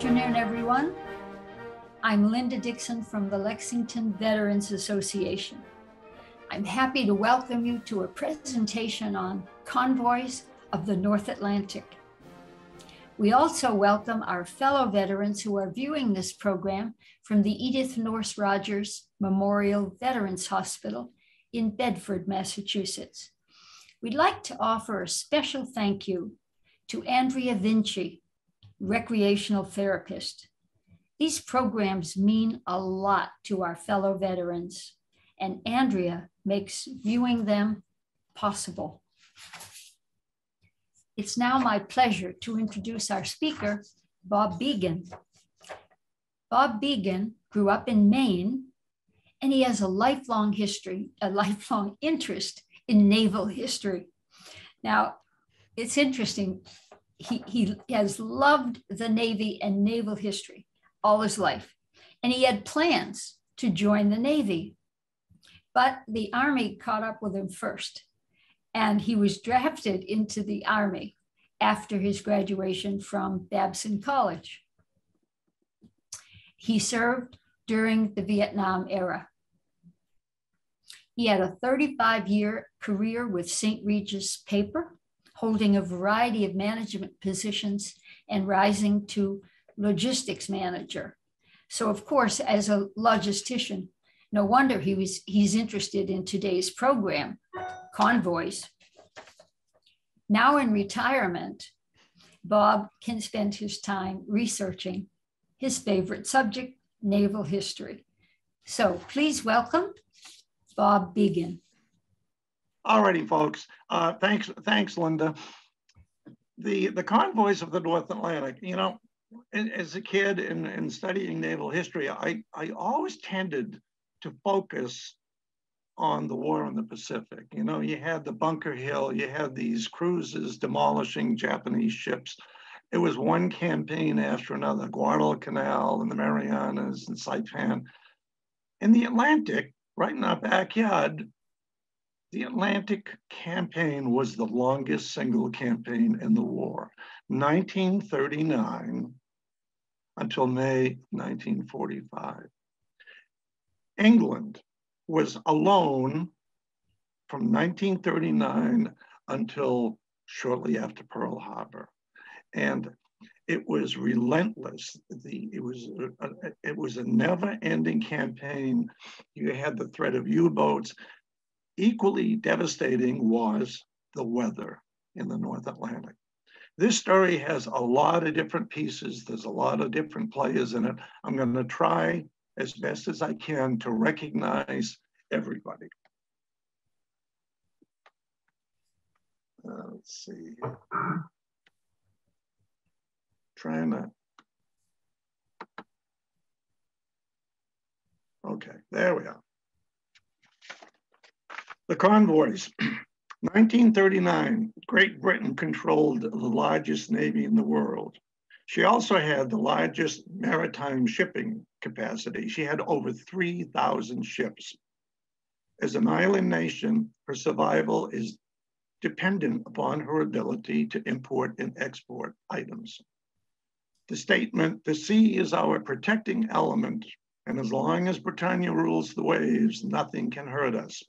afternoon, everyone. I'm Linda Dixon from the Lexington Veterans Association. I'm happy to welcome you to a presentation on Convoys of the North Atlantic. We also welcome our fellow veterans who are viewing this program from the Edith Nourse Rogers Memorial Veterans Hospital in Bedford, Massachusetts. We'd like to offer a special thank you to Andrea Vinci, recreational therapist. These programs mean a lot to our fellow veterans, and Andrea makes viewing them possible. It's now my pleasure to introduce our speaker, Bob Began. Bob Began grew up in Maine, and he has a lifelong interest in naval history. Now, it's interesting. He has loved the Navy and naval history all his life, and he had plans to join the Navy, but the Army caught up with him first, and he was drafted into the Army after his graduation from Babson College. He served during the Vietnam era. He had a 35-year career with St. Regis Paper, holding a variety of management positions and rising to logistics manager. So of course, as a logistician, no wonder he's interested in today's program, Convoys. Now in retirement, Bob can spend his time researching his favorite subject, naval history. So please welcome Bob Began. All righty, folks. Thanks, Linda. The Convoys of the North Atlantic, you know, as a kid in studying naval history, I always tended to focus on the war in the Pacific. You know, you had the Bunker Hill, you had these cruises demolishing Japanese ships. It was one campaign after another, Guadalcanal and the Marianas and Saipan. In the Atlantic, right in our backyard, the Atlantic campaign was the longest single campaign in the war, 1939 until May 1945. England was alone from 1939 until shortly after Pearl Harbor. And it was relentless. It was a never-ending campaign. You had the threat of U-boats. Equally devastating was the weather in the North Atlantic. This story has a lot of different pieces. There's a lot of different players in it. I'm going to try as best as I can to recognize everybody. Let's see. Trying to. Okay, there we are. The Convoys. 1939, Great Britain controlled the largest navy in the world. She also had the largest maritime shipping capacity. She had over 3,000 ships. As an island nation, her survival is dependent upon her ability to import and export items. The statement, "The sea is our protecting element, and as long as Britannia rules the waves, nothing can hurt us."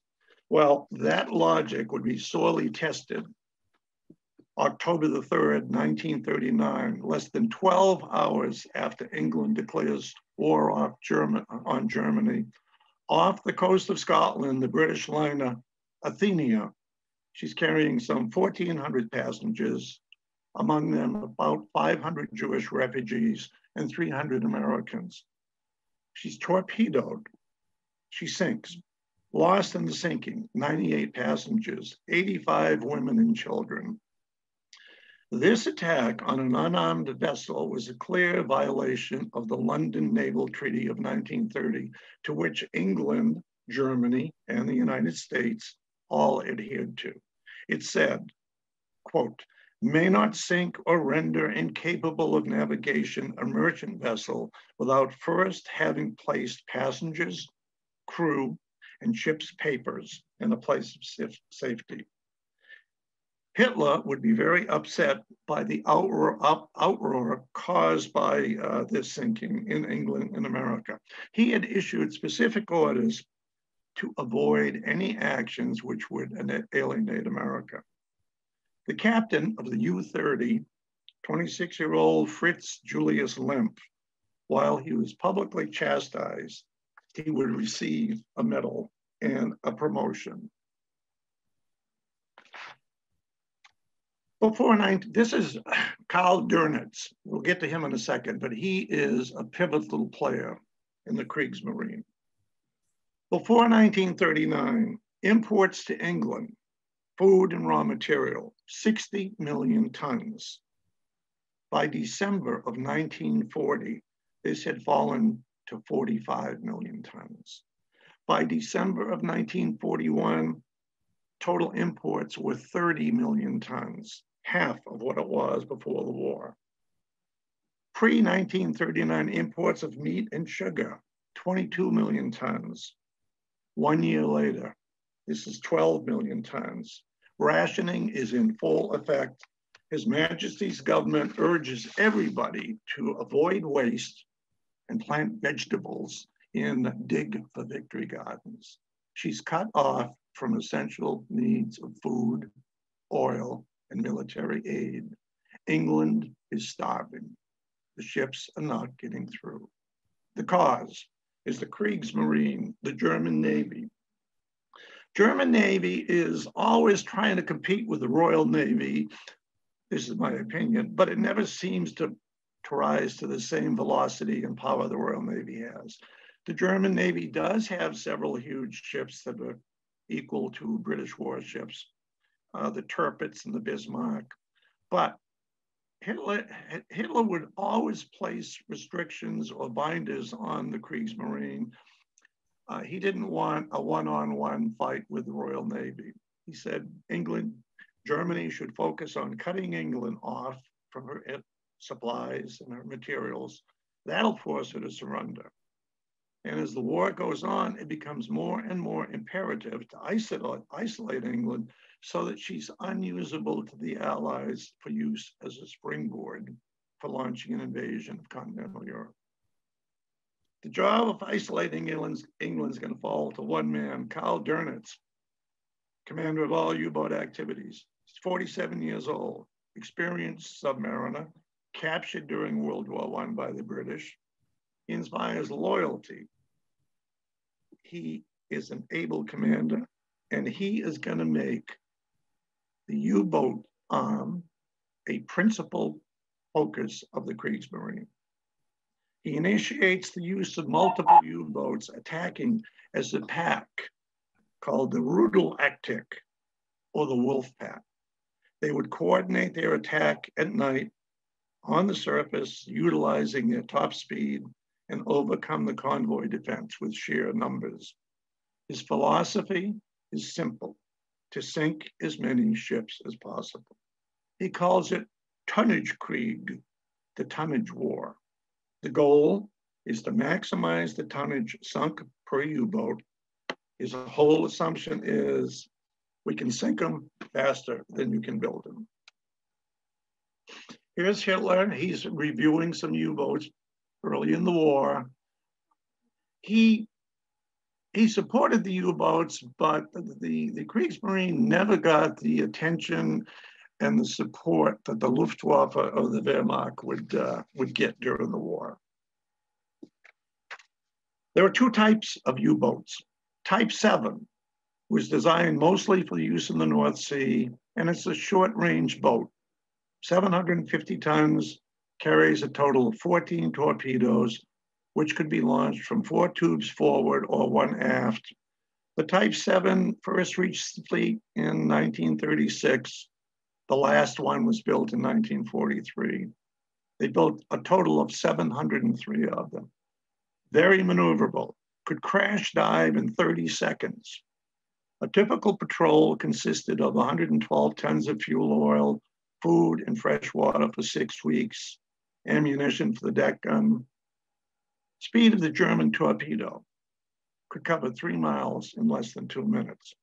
Well, that logic would be sorely tested October the 3rd, 1939, less than 12 hours after England declares war on Germany. Off the coast of Scotland, the British liner Athenia, she's carrying some 1,400 passengers, among them about 500 Jewish refugees and 300 Americans. She's torpedoed, she sinks. Lost in the sinking, 98 passengers, 85 women and children. This attack on an unarmed vessel was a clear violation of the London Naval Treaty of 1930, to which England, Germany, and the United States all adhered to. It said, quote, "May not sink or render incapable of navigation a merchant vessel without first having placed passengers, crew, and ship's papers in a place of safety. Hitler would be very upset by the outroar caused by this sinking in England and America. He had issued specific orders to avoid any actions which would alienate America. The captain of the U-30, 26-year-old Fritz Julius Lemp, while he was publicly chastised, he would receive a medal and a promotion. This is Karl Dönitz. We'll get to him in a second, but he is a pivotal player in the Kriegsmarine. Before 1939, imports to England, food and raw material, 60 million tons. By December of 1940, this had fallen to 45 million tons. By December of 1941, total imports were 30 million tons, half of what it was before the war. Pre-1939 imports of meat and sugar, 22 million tons. 1 year later, this is 12 million tons. Rationing is in full effect. His Majesty's government urges everybody to avoid waste and plant vegetables in Dig for Victory gardens. She's cut off from essential needs of food, oil, and military aid. England is starving. The ships are not getting through. The cause is the Kriegsmarine, the German Navy. German Navy is always trying to compete with the Royal Navy, this is my opinion, but it never seems to rise to the same velocity and power the Royal Navy has. The German Navy does have several huge ships that are equal to British warships, the Tirpitz and the Bismarck, but Hitler would always place restrictions or binders on the Kriegsmarine. He didn't want a one-on-one fight with the Royal Navy. He said Germany should focus on cutting England off from her supplies and her materials. That'll force her to surrender. And as the war goes on, it becomes more and more imperative to isolate England so that she's unusable to the Allies for use as a springboard for launching an invasion of continental Europe. The job of isolating England's going to fall to one man, Karl Dönitz, commander of all U-boat activities. He's 47 years old, experienced submariner, captured during World War I by the British. He inspires loyalty. He is an able commander, and he is going to make the U-boat arm a principal focus of the Kriegsmarine. He initiates the use of multiple U-boats attacking as a pack called the Rudelaktik, or the Wolf Pack. They would coordinate their attack at night on the surface, utilizing their top speed, and overcome the convoy defense with sheer numbers. His philosophy is simple: to sink as many ships as possible. He calls it Tummage Krieg, the Tummage War. The goal is to maximize the tonnage sunk per U-boat. His whole assumption is we can sink them faster than you can build them. Here's Hitler. He's reviewing some U-boats early in the war. He supported the U-boats, but the Kriegsmarine never got the attention and the support that the Luftwaffe or the Wehrmacht would get during the war. There were two types of U-boats. Type 7 was designed mostly for use in the North Sea, and it's a short-range boat. 750 tons, carries a total of 14 torpedoes, which could be launched from 4 tubes forward or 1 aft. The Type 7 first reached the fleet in 1936. The last one was built in 1943. They built a total of 703 of them. Very maneuverable, could crash dive in 30 seconds. A typical patrol consisted of 112 tons of fuel oil, food and fresh water for 6 weeks, ammunition for the deck gun. Speed of the German torpedo could cover 3 miles in less than 2 minutes.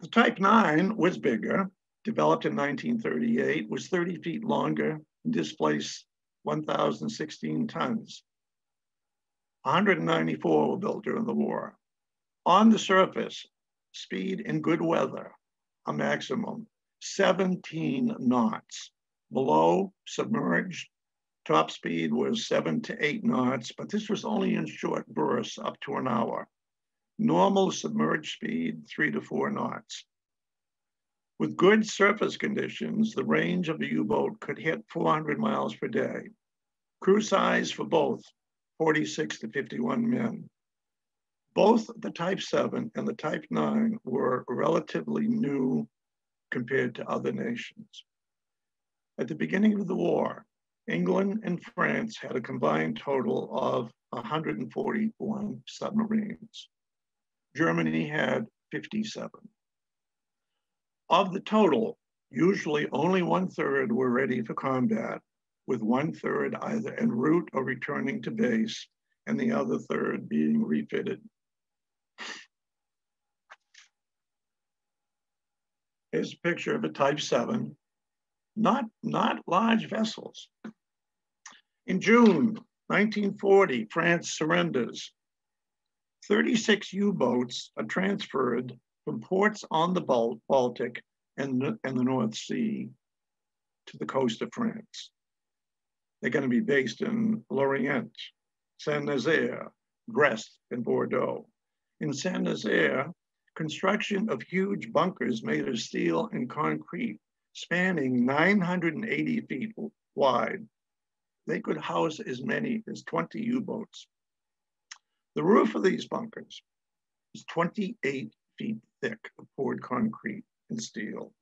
The Type 9 was bigger, developed in 1938, was 30 feet longer, and displaced 1,016 tons. 194 were built during the war. On the surface, speed in good weather, a maximum, 17 knots. Below, submerged, top speed was 7 to 8 knots, but this was only in short bursts up to an hour. Normal submerged speed, 3 to 4 knots. With good surface conditions, the range of the U-boat could hit 400 miles per day. Crew size for both, 46 to 51 men. Both the Type 7 and the Type 9 were relatively new compared to other nations. At the beginning of the war, England and France had a combined total of 141 submarines. Germany had 57. Of the total, usually only 1/3 were ready for combat, with 1/3 either en route or returning to base, and the other third being refitted. Here's a picture of a Type 7, not large vessels. In June 1940, France surrenders. 36 U-boats are transferred from ports on the Baltic and the North Sea to the coast of France. They're going to be based in Lorient, Saint-Nazaire, Brest, and Bordeaux. In Saint-Nazaire, construction of huge bunkers made of steel and concrete, spanning 980 feet wide. They could house as many as 20 U-boats. The roof of these bunkers is 28 feet thick of poured concrete and steel.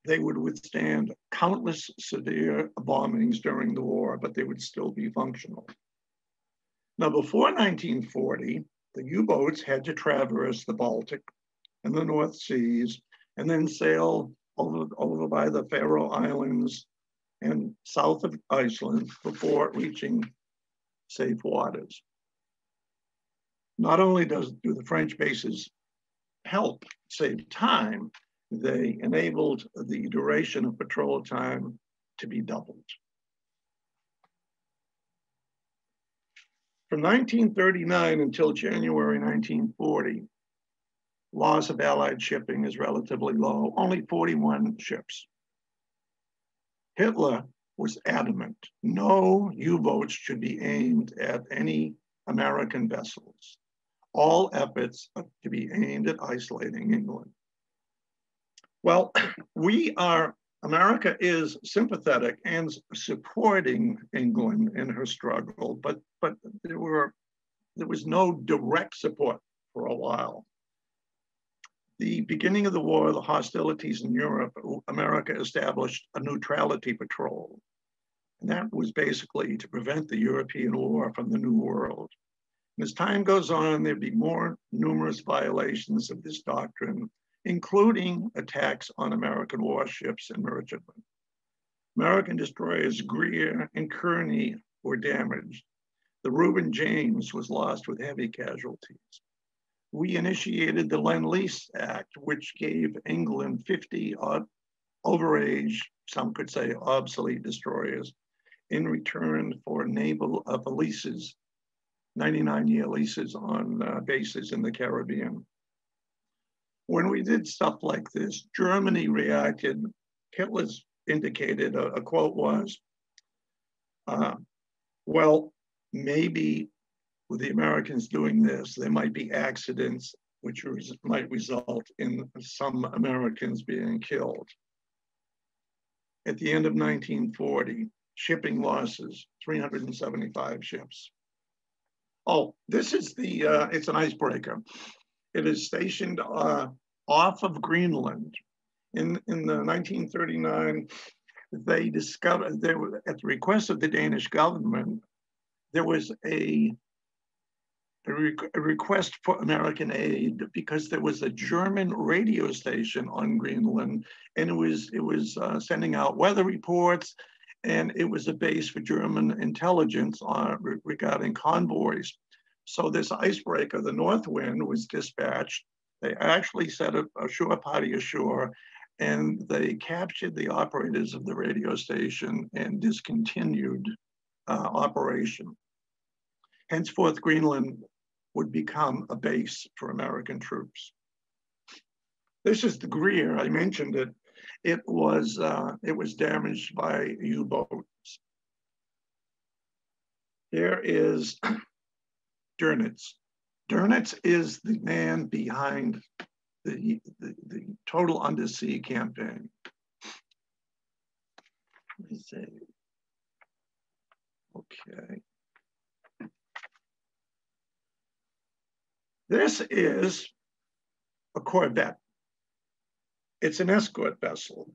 They would withstand countless severe bombings during the war, but they would still be functional. Now, before 1940, the U-boats had to traverse the Baltic and the North Seas and then sail over by the Faroe Islands and south of Iceland before reaching safe waters. Not only do the French bases help save time, they enabled the duration of patrol time to be doubled. From 1939 until January 1940, loss of Allied shipping is relatively low, only 41 ships. Hitler was adamant, no U-boats should be aimed at any American vessels. All efforts are to be aimed at isolating England. Well, America is sympathetic and supporting England in her struggle, but there was no direct support for a while. The beginning of the war, the hostilities in Europe, America established a neutrality patrol. And that was basically to prevent the European war from the New World. And as time goes on, there'd be more numerous violations of this doctrine, including attacks on American warships and merchantmen. American destroyers Greer and Kearney were damaged. The Reuben James was lost with heavy casualties. We initiated the Len Lease Act, which gave England 50 overage, some could say obsolete destroyers, in return for naval leases, 99-year leases on bases in the Caribbean. When we did stuff like this, Germany reacted. Hitler's indicated, a quote was, well, maybe with the Americans doing this, there might be accidents which might result in some Americans being killed. At the end of 1940, shipping losses, 375 ships. Oh, this is it's an icebreaker. It is stationed off of Greenland. In the 1939, they discovered, at the request of the Danish government, there was a request for American aid because there was a German radio station on Greenland, and it was sending out weather reports, and it was a base for German intelligence regarding convoys. So this icebreaker, the North Wind, was dispatched They actually set a shore party ashore, and they captured the operators of the radio station and discontinued operation. Henceforth, Greenland would become a base for American troops. This is the Greer. I mentioned it. It was damaged by U-boats. Here is Dönitz. Dönitz is the man behind the total undersea campaign. Let me see. Okay. This is a corvette. It's an escort vessel.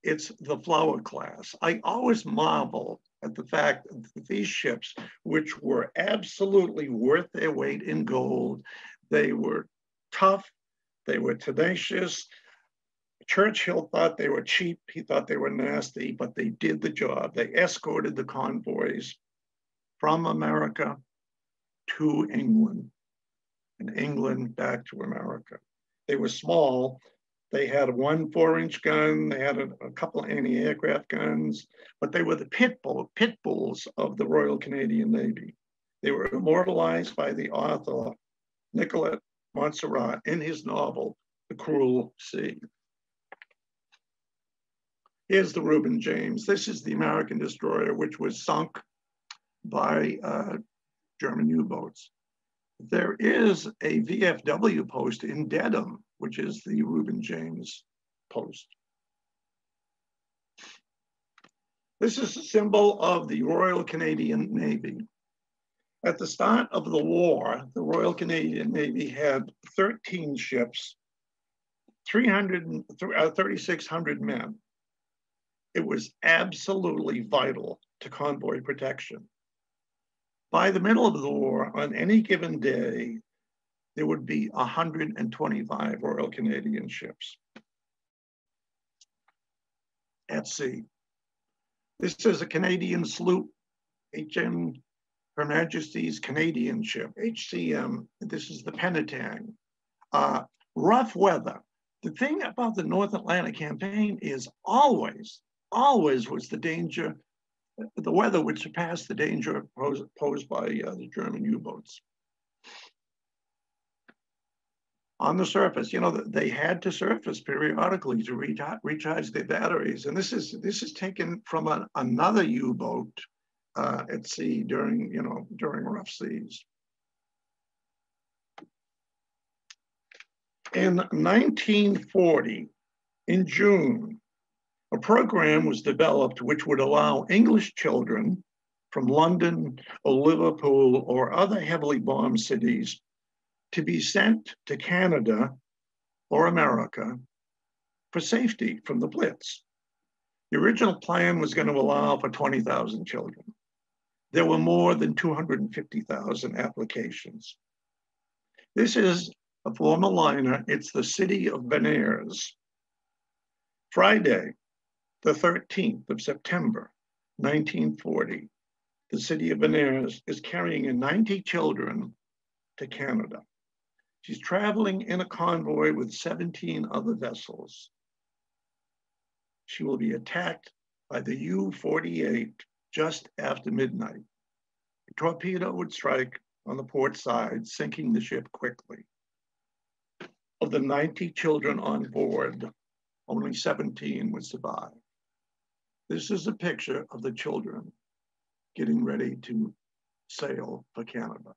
It's the Flower class. I always marvel at the fact that these ships, which were absolutely worth their weight in gold, they were tough, they were tenacious. Churchill thought they were cheap, he thought they were nasty, but they did the job. They escorted the convoys from America to England, and England back to America. They were small. They had one 4-inch gun. They had a couple of anti-aircraft guns, but they were the pit bulls of the Royal Canadian Navy. They were immortalized by the author Nicolette Montserrat in his novel, The Cruel Sea. Here's the Reuben James. This is the American destroyer, which was sunk by German U-boats. There is a VFW post in Dedham, which is the Reuben James post. This is a symbol of the Royal Canadian Navy. At the start of the war, the Royal Canadian Navy had 13 ships, 3,600 men. It was absolutely vital to convoy protection. By the middle of the war, on any given day, there would be 125 Royal Canadian ships at sea. This is a Canadian sloop, HM Her Majesty's Canadian ship, HCM. This is the Penetang. Rough weather. The thing about the North Atlantic campaign is always was the danger. The weather would surpass the danger posed by the German U-boats. On the surface, you know, they had to surface periodically to recharge their batteries. And this is taken from another U-boat at sea during rough seas. In 1940, in June, a program was developed which would allow English children from London or Liverpool or other heavily bombed cities to be sent to Canada or America for safety from the Blitz. The original plan was going to allow for 20,000 children. There were more than 250,000 applications. This is a former liner. It's the city of Benares. Friday, the 13th of September, 1940, the city of Benares is carrying in 90 children to Canada. She's traveling in a convoy with 17 other vessels. She will be attacked by the U-48 just after midnight. A torpedo would strike on the port side, sinking the ship quickly. Of the 90 children on board, only 17 would survive. This is a picture of the children getting ready to sail for Canada.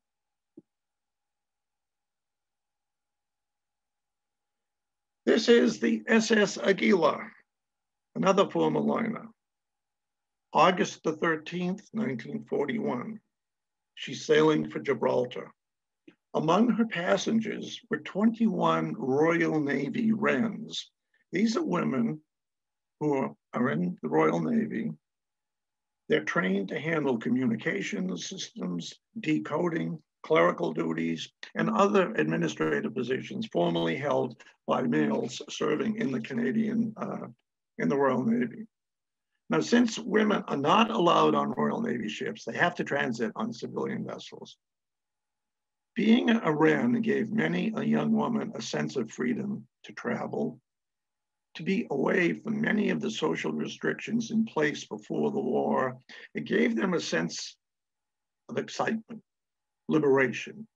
This is the SS Aguila, another former liner. August the 13th, 1941. She's sailing for Gibraltar. Among her passengers were 21 Royal Navy Wrens. These are women who are in the Royal Navy. They're trained to handle communication systems, decoding, clerical duties, and other administrative positions formerly held by males serving in the in the Royal Navy. Now, since women are not allowed on Royal Navy ships, they have to transit on civilian vessels. Being a Wren gave many a young woman a sense of freedom to travel, to be away from many of the social restrictions in place before the war. It gave them a sense of excitement, liberation,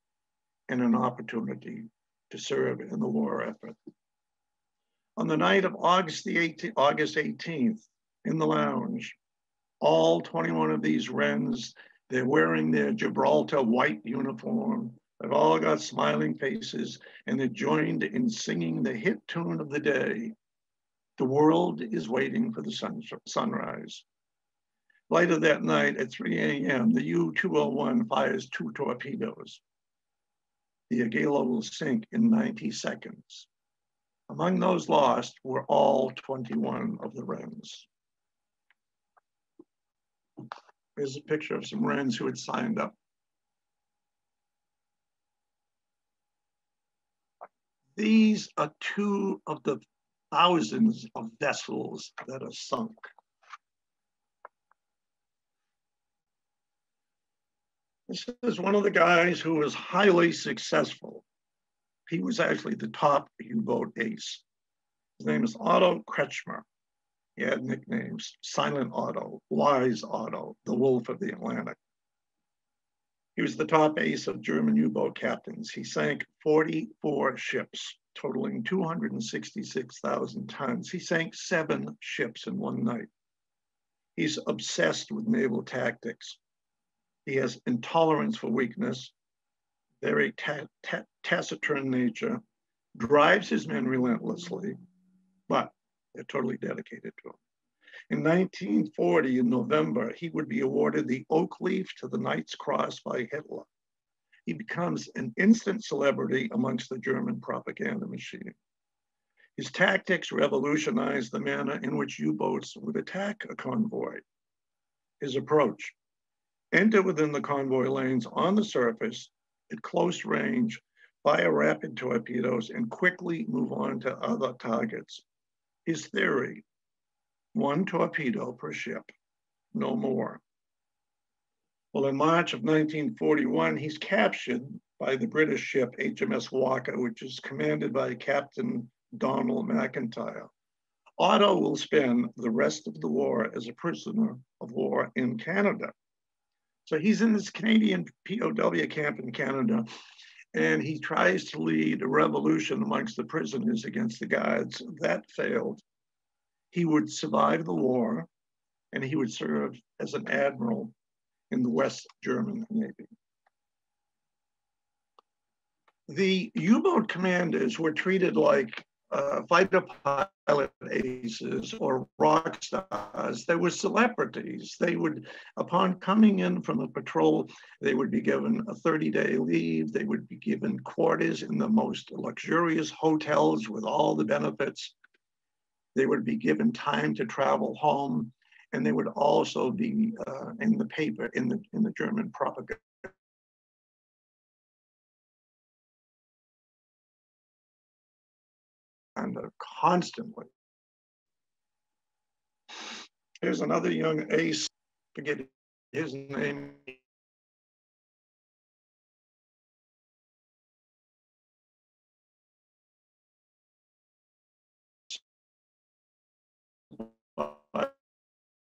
and an opportunity to serve in the war effort. On the night of August 18th, in the lounge, all 21 of these Wrens, they're wearing their Gibraltar white uniform. They've all got smiling faces, and they're joined in singing the hit tune of the day, "The World is Waiting for the Sunrise." Later that night at 3 a.m., the U-201 fires 2 torpedoes. The Agila will sink in 90 seconds. Among those lost were all 21 of the Wrens. Here's a picture of some Wrens who had signed up. These are 2 of the thousands of vessels that are sunk. This is one of the guys who was highly successful. He was actually the top U-boat ace. His name is Otto Kretschmer. He had nicknames: Silent Otto, Wise Otto, the Wolf of the Atlantic. He was the top ace of German U-boat captains. He sank 44 ships, totaling 266,000 tons. He sank 7 ships in one night. He's obsessed with naval tactics. He has intolerance for weakness, very taciturn nature, drives his men relentlessly, but they're totally dedicated to him. In 1940, in November, he would be awarded the Oak Leaf to the Knight's Cross by Hitler. He becomes an instant celebrity amongst the German propaganda machine. His tactics revolutionized the manner in which U-boats would attack a convoy. His approach: enter within the convoy lanes on the surface at close range, fire rapid torpedoes, and quickly move on to other targets. His theory: 1 torpedo per ship, no more. Well, in March of 1941, he's captured by the British ship HMS Walker, which is commanded by Captain Donald McIntyre. Otto will spend the rest of the war as a prisoner of war in Canada. So he's in this Canadian POW camp in Canada, and he tries to lead a revolution amongst the prisoners against the guards. That failed. He would survive the war, and he would serve as an admiral in the West German Navy. The U-boat commanders were treated like fighter pilot aces or rock stars. They were celebrities. They would, upon coming in from a patrol, they would be given a 30-day leave. They would be given quarters in the most luxurious hotels with all the benefits. They would be given time to travel home, and they would also be in the paper, in the German propaganda. And constantly. Here's another young ace, forget his name.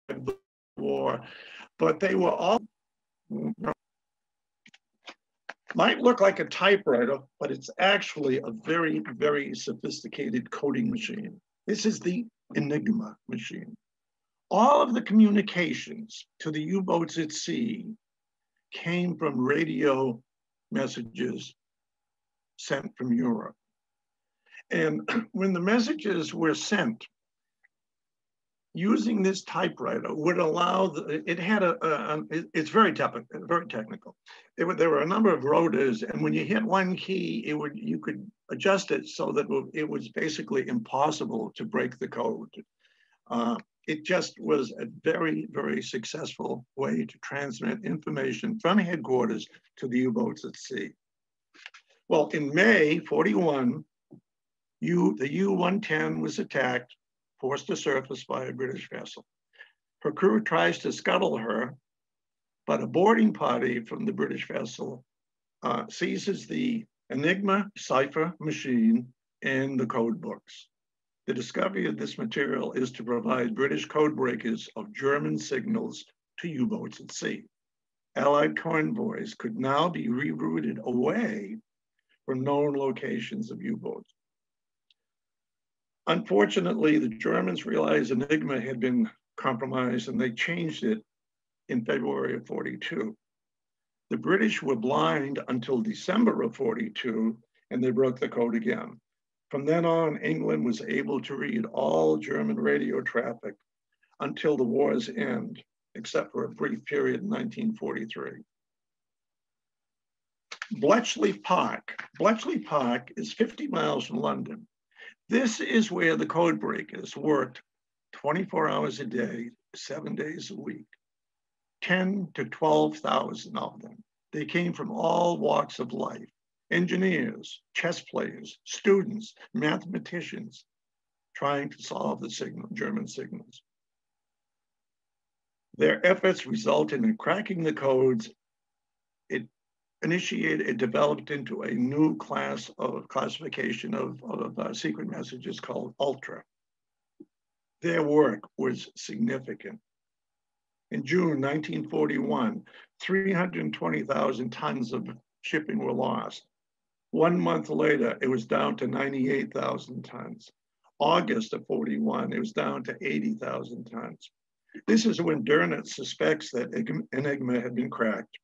The war, but they were all, might look like a typewriter, but it's actually a very, very sophisticated coding machine. This is the Enigma machine. All of the communications to the U-boats at sea came from radio messages sent from Europe. And when the messages were sent, using this typewriter would allow, it had it's very technical. There were a number of rotors, and when you hit one key, you could adjust it so that it was basically impossible to break the code. It just was a very, very successful way to transmit information from headquarters to the U-boats at sea. Well, in May 41, the U-110 was attacked, forced to surface by a British vessel. Her crew tries to scuttle her, but a boarding party from the British vessel seizes the Enigma cipher machine and the code books. The discovery of this material is to provide British code breakers of German signals to U-boats at sea. Allied convoys could now be rerouted away from known locations of U-boats. Unfortunately, the Germans realized Enigma had been compromised and they changed it in February of 42. The British were blind until December of 42, and they broke the code again. From then on, England was able to read all German radio traffic until the war's end, except for a brief period in 1943. Bletchley Park. Bletchley Park is 50 miles from London. This is where the code breakers worked 24 hours a day, 7 days a week, 10 to 12,000 of them. They came from all walks of life: engineers, chess players, students, mathematicians, trying to solve the German signals. Their efforts resulted in cracking the codes. It developed into a new classification of secret messages called Ultra. Their work was significant. In June 1941, 320,000 tons of shipping were lost. 1 month later, it was down to 98,000 tons. August of 41, it was down to 80,000 tons. This is when Dönitz suspects that Enigma had been cracked.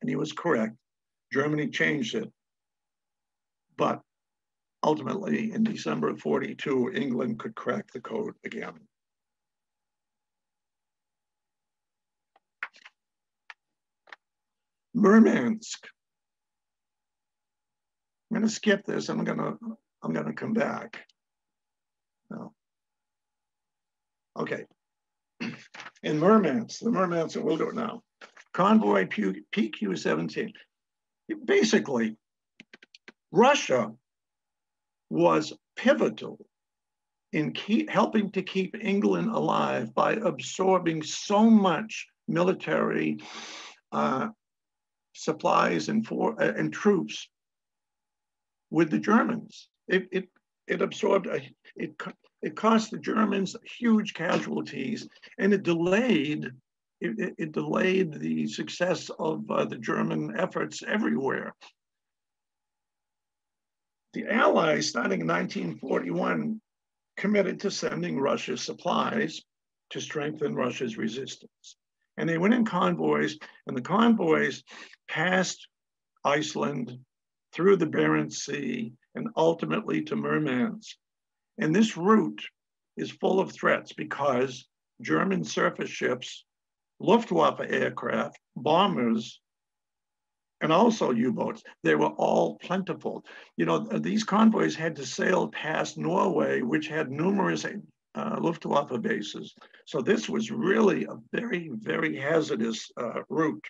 And he was correct. Germany changed it. But ultimately, in December of 42, England could crack the code again. Murmansk. I'm going to skip this. I'm going to come back. No. Okay. In Murmansk, the Murmansk, we'll do it now. Convoy PQ-17. Basically, Russia was pivotal in helping to keep England alive by absorbing so much military supplies and troops with the Germans. It absorbed, it cost the Germans huge casualties, and it delayed the success of the German efforts everywhere. The Allies, starting in 1941, committed to sending Russia supplies to strengthen Russia's resistance. And they went in convoys, and the convoys passed Iceland, through the Barents Sea, and ultimately to Murmansk. And this route is full of threats because German surface ships, Luftwaffe aircraft, bombers, and also U-boats, they were all plentiful. You know, these convoys had to sail past Norway, which had numerous Luftwaffe bases. So this was really a very, very hazardous route.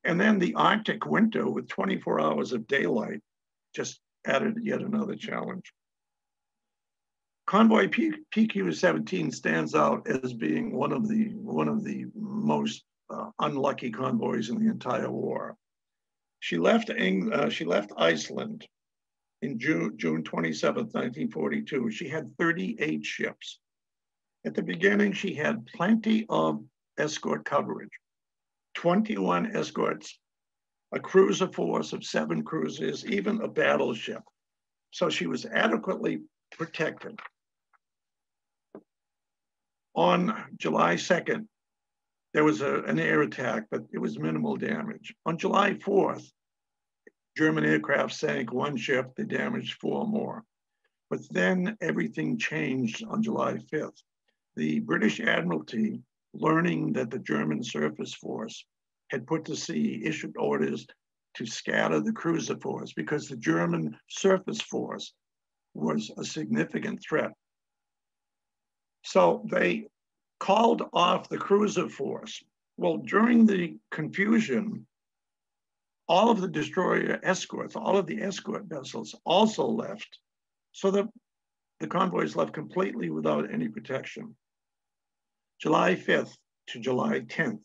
And then the Arctic winter with 24 hours of daylight just added yet another challenge. Convoy PQ-17 stands out as being one of the most unlucky convoys in the entire war. She left Iceland in June 27th, 1942. She had 38 ships. At the beginning, she had plenty of escort coverage. 21 escorts, a cruiser force of 7 cruisers, even a battleship. So she was adequately protected. On July 2nd, there was an air attack, but it was minimal damage. On July 4th, German aircraft sank 1 ship, they damaged 4 more. But then everything changed on July 5th. The British Admiralty, learning that the German surface force had put to sea, issued orders to scatter the cruiser force because the German surface force was a significant threat. So they called off the cruiser force. Well, during the confusion, all of the destroyer escorts, all of the escort vessels also left, so that the convoys left completely without any protection. July 5th to July 10th,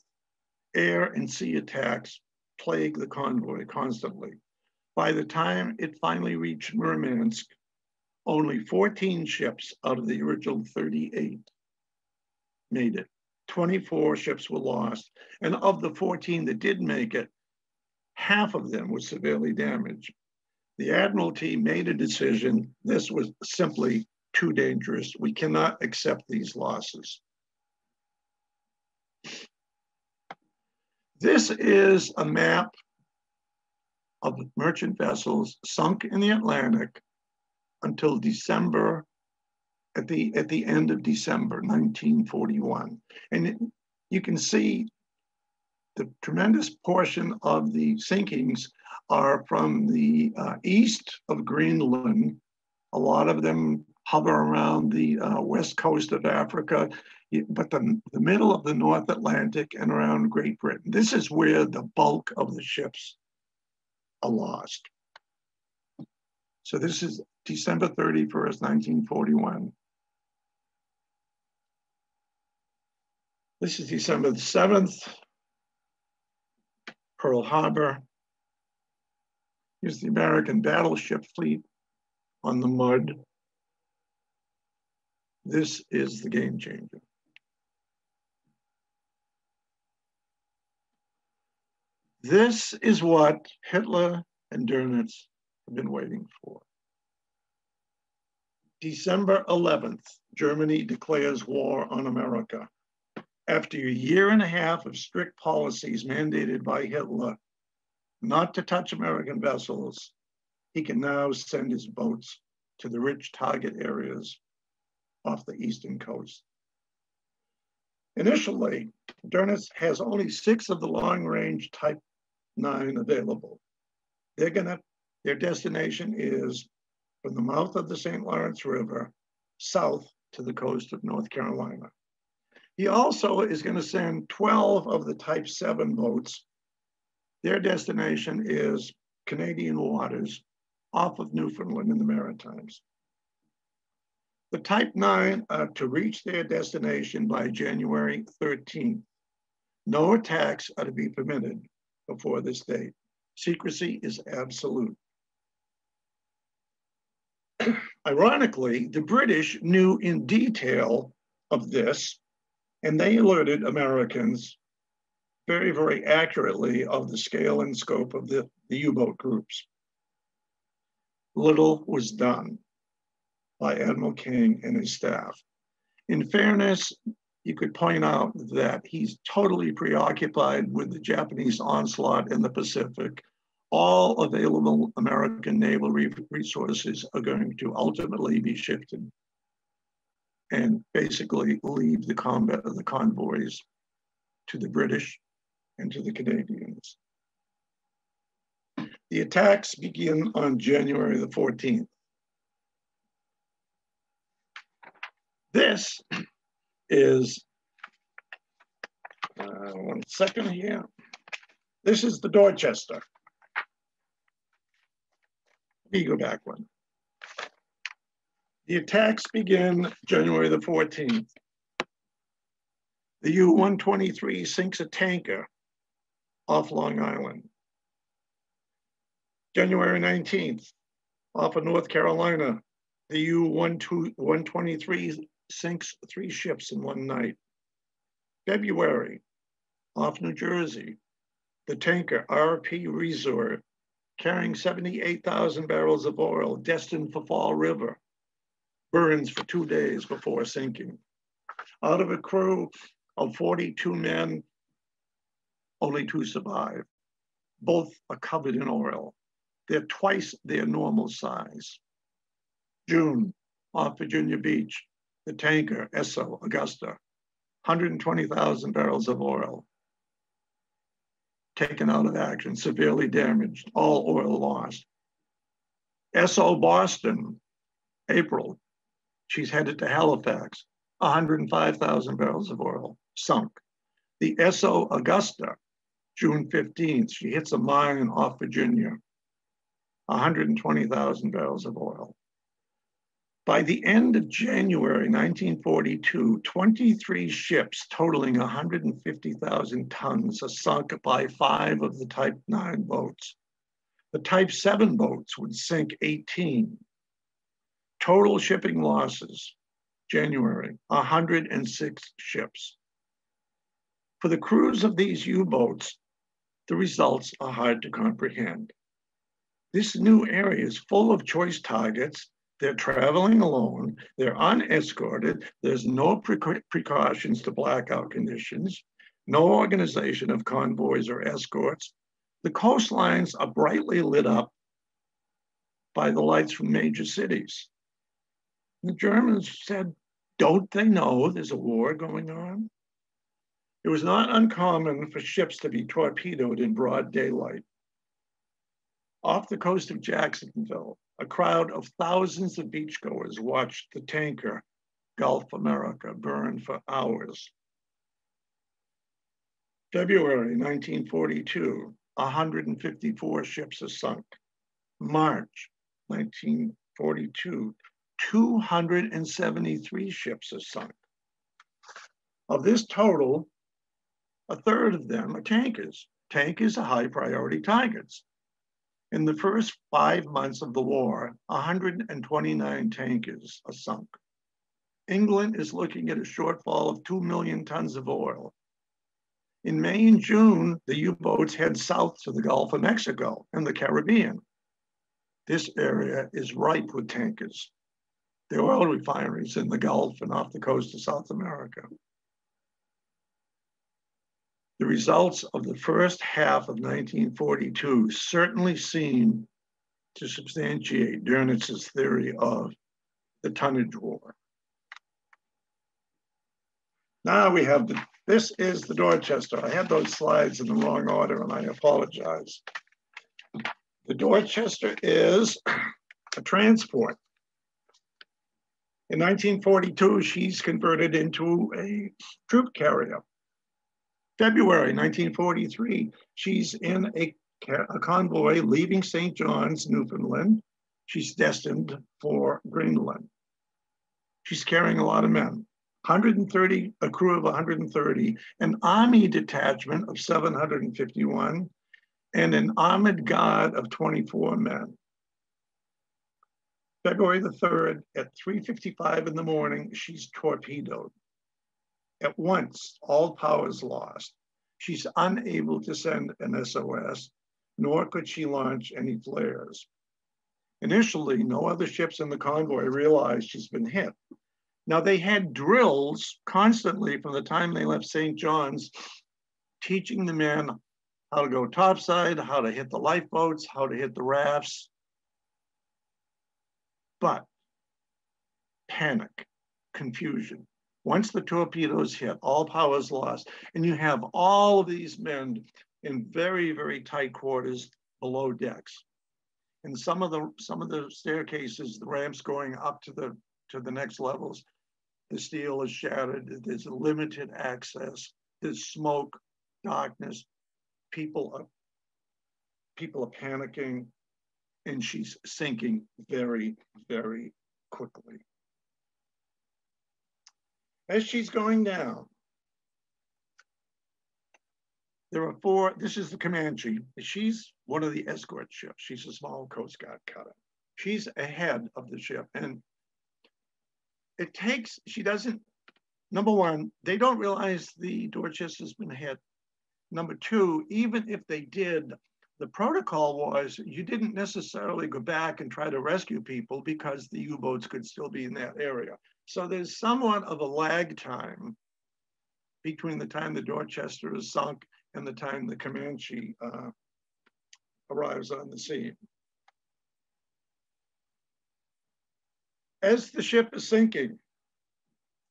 air and sea attacks plagued the convoy constantly. By the time it finally reached Murmansk, only 14 ships out of the original 38 made it. 24 ships were lost. And of the 14 that did make it, half of them were severely damaged. The Admiralty made a decision. This was simply too dangerous. We cannot accept these losses. This is a map of merchant vessels sunk in the Atlantic until December, at the end of December 1941. And you can see the tremendous portion of the sinkings are from the east of Greenland. A lot of them hover around the west coast of Africa, but the middle of the North Atlantic and around Great Britain. This is where the bulk of the ships are lost. So this is December 31st, 1941. This is December the 7th, Pearl Harbor. Here's the American battleship fleet on the mud. This is the game changer. This is what Hitler and Dönitz have been waiting for. December 11th, Germany declares war on America. After a year and a half of strict policies mandated by Hitler not to touch American vessels, he can now send his boats to the rich target areas off the eastern coast. Initially, Dönitz has only 6 of the long-range Type 9 available. Their destination is from the mouth of the St. Lawrence River south to the coast of North Carolina. He also is going to send 12 of the Type 7 boats. Their destination is Canadian waters off of Newfoundland in the Maritimes. The Type 9 are to reach their destination by January 13th. No attacks are to be permitted before this date. Secrecy is absolute. Ironically, the British knew in detail of this, and they alerted Americans very, very accurately of the scale and scope of the U-boat groups. Little was done by Admiral King and his staff. In fairness, you could point out that he's totally preoccupied with the Japanese onslaught in the Pacific. All available American naval resources are going to ultimately be shifted and basically leave the combat of the convoys to the British and to the Canadians. The attacks begin on January the 14th. This is, one second here. This is the Dorchester. Let me go back one. The attacks begin January the 14th. The U-123 sinks a tanker off Long Island. January 19th, off of North Carolina, the U-123 sinks 3 ships in one night. February, off New Jersey, the tanker RP Resort, carrying 78,000 barrels of oil destined for Fall River, burns for 2 days before sinking. Out of a crew of 42 men, only 2 survive. Both are covered in oil. They're twice their normal size. June, off Virginia Beach, the tanker Esso Augusta, 120,000 barrels of oil, taken out of action, severely damaged, all oil lost. Esso Boston, April, she's headed to Halifax, 105,000 barrels of oil, sunk. The Esso Augusta, June 15th, she hits a mine off Virginia, 120,000 barrels of oil. By the end of January 1942, 23 ships totaling 150,000 tons are sunk by 5 of the Type 9 boats. The Type 7 boats would sink 18. Total shipping losses, January, 106 ships. For the crews of these U-boats, the results are hard to comprehend. This new area is full of choice targets. They're traveling alone, they're unescorted, there's no precautions to blackout conditions, no organization of convoys or escorts. The coastlines are brightly lit up by the lights from major cities. The Germans said, don't they know there's a war going on? It was not uncommon for ships to be torpedoed in broad daylight. Off the coast of Jacksonville, a crowd of thousands of beachgoers watched the tanker Gulf America burn for hours. February 1942, 154 ships are sunk. March 1942, 273 ships are sunk. Of this total, a third of them are tankers. Tankers are high priority targets. In the first 5 months of the war, 129 tankers are sunk. England is looking at a shortfall of 2 million tons of oil. In May and June, the U-boats head south to the Gulf of Mexico and the Caribbean. This area is ripe with tankers. The oil refineries in the Gulf and off the coast of South America. The results of the first half of 1942 certainly seem to substantiate Dönitz' theory of the Tummage War. Now we have this is the Dorchester. I had those slides in the wrong order and I apologize. The Dorchester is a transport. In 1942, she's converted into a troop carrier. February 1943, she's in a convoy leaving St. John's, Newfoundland. She's destined for Greenland. She's carrying a lot of men. 130, a crew of 130, an army detachment of 751, and an armored guard of 24 men. February the 3rd, at 3:55 in the morning, she's torpedoed. At once, all power is lost. She's unable to send an SOS, nor could she launch any flares. Initially, no other ships in the convoy realized she's been hit. Now, they had drills constantly from the time they left St. John's, teaching the men how to go topside, how to hit the lifeboats, how to hit the rafts. But panic, confusion. Once the torpedoes hit, all power is lost. And you have all of these men in very, very tight quarters below decks. And some of the staircases, the ramps going up to the next levels, the steel is shattered. There's limited access. There's smoke, darkness. People are panicking, and she's sinking very, very quickly. As she's going down, there are 4, this is the Comanche. She's one of the escort ships. She's a small Coast Guard cutter. She's ahead of the ship. And it takes, she doesn't, number one, they don't realize the Dorchester's been hit. Number two, even if they did, the protocol was you didn't necessarily go back and try to rescue people because the U-boats could still be in that area. So there's somewhat of a lag time between the time the Dorchester is sunk and the time the Comanche arrives on the scene. As the ship is sinking,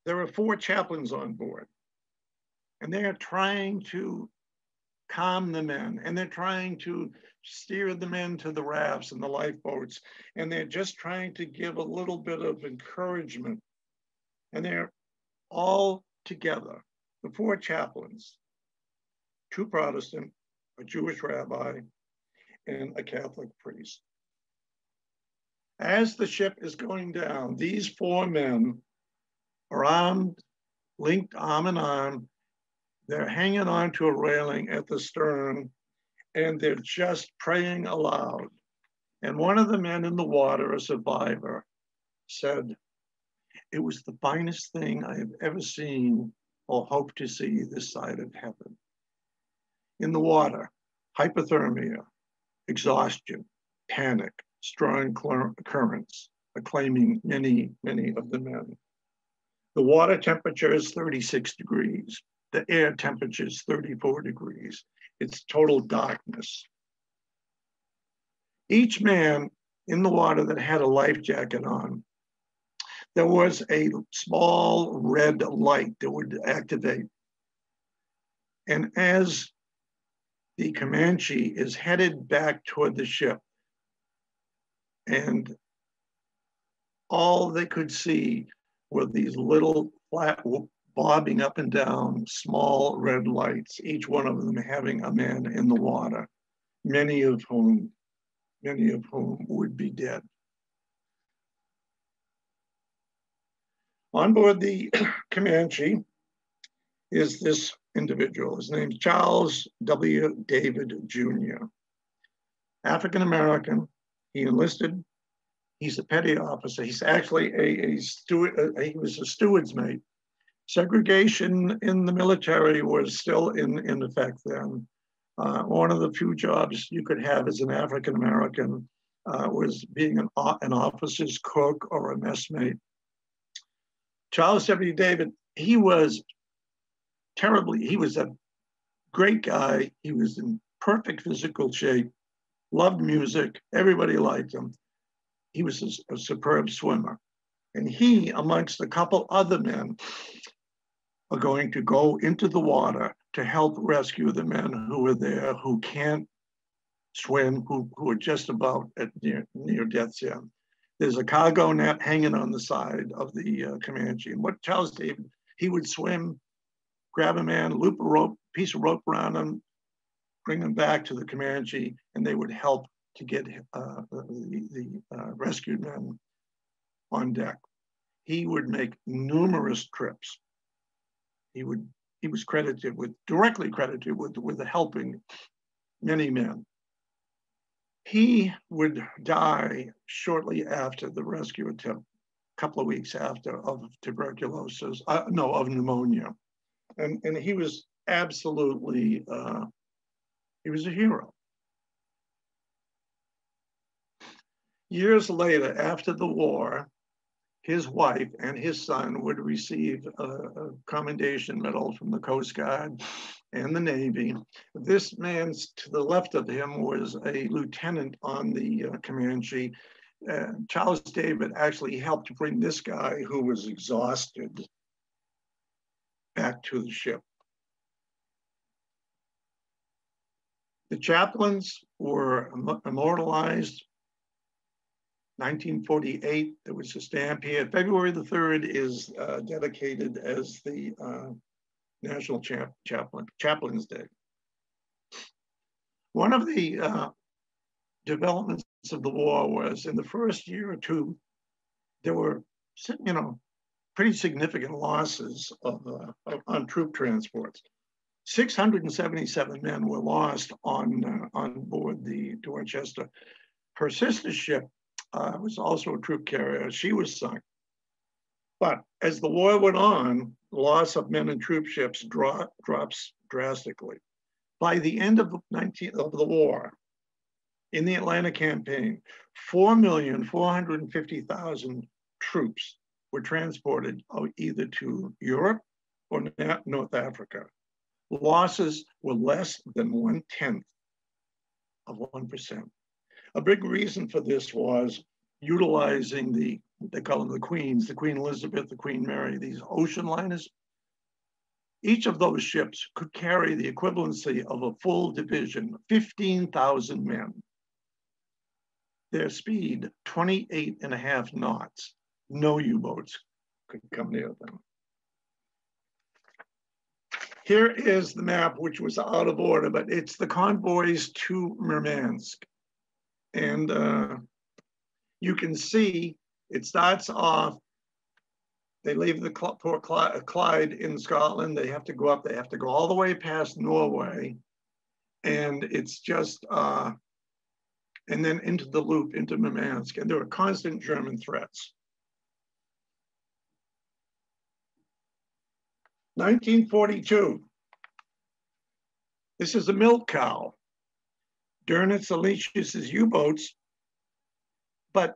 there are 4 chaplains on board, and they are trying to calm the men, and they're trying to steer the men to the rafts and the lifeboats, and they're just trying to give a little bit of encouragement. And they're all together, the 4 chaplains, 2 Protestant, a Jewish rabbi, and a Catholic priest. As the ship is going down, these four men are armed, linked arm in arm. They're hanging on to a railing at the stern, and they're just praying aloud. And one of the men in the water, a survivor, said, "It was the finest thing I have ever seen or hope to see this side of heaven." In the water, hypothermia, exhaustion, panic, strong currents are claiming many, many of the men. The water temperature is 36 degrees. The air temperature is 34 degrees. It's total darkness. Each man in the water that had a life jacket on, there was a small red light that would activate. And as the Comanche is headed back toward the ship, and all they could see were these little flat bobbing up and down small red lights, each one of them having a man in the water, many of whom would be dead. On board the Comanche is this individual. His name's Charles W. David Jr. African-American. He enlisted. He's a petty officer. He's actually a steward. He was a steward's mate. Segregation in the military was still in effect then. One of the few jobs you could have as an African-American was being an officer's cook or a messmate. Charles W. David, he was a great guy. He was in perfect physical shape, loved music. Everybody liked him. He was a superb swimmer. And he, amongst a couple other men, are going to go into the water to help rescue the men who are there, who can't swim, who are just about at near death's end. There's a cargo net hanging on the side of the Comanche. And what Charles David, he would swim, grab a man, loop a rope, piece of rope around him, bring them back to the Comanche, and they would help to get the rescued men on deck. He would make numerous trips. He was directly credited with helping many men. He would die shortly after the rescue attempt, a couple of weeks after, of tuberculosis, of pneumonia. And he was absolutely, he was a hero. Years later, after the war, his wife and his son would receive a commendation medal from the Coast Guard and the Navy. This man to the left of him was a lieutenant on the Comanche. Charles David actually helped bring this guy, who was exhausted, back to the ship. The chaplains were immortalized. 1948, there was a stamp here. February the 3rd is dedicated as the National Chaplains Day. One of the developments of the war was in the first year or two, there were, pretty significant losses on troop transports. 677 men were lost on board the Dorchester. Her sister ship was also a troop carrier. She was sunk. But as the war went on, the loss of men and troop ships drops drastically. By the end of the war, in the Atlantic campaign, 4,450,000 troops were transported either to Europe or North Africa. Losses were less than 1/10 of 1%. A big reason for this was utilizing they call them the Queens, the Queen Elizabeth, the Queen Mary, these ocean liners. Each of those ships could carry the equivalency of a full division, 15,000 men. Their speed, 28.5 knots. No U-boats could come near them. Here is the map, which was out of order, but it's the convoys to Murmansk. And you can see it starts off, they leave the Port Clyde in Scotland, they have to go up, they have to go all the way past Norway, and it's just, and then into the loop, into Murmansk, and there are constant German threats. 1942, this is a milk cow. Dönitz unleashes his U-boats, but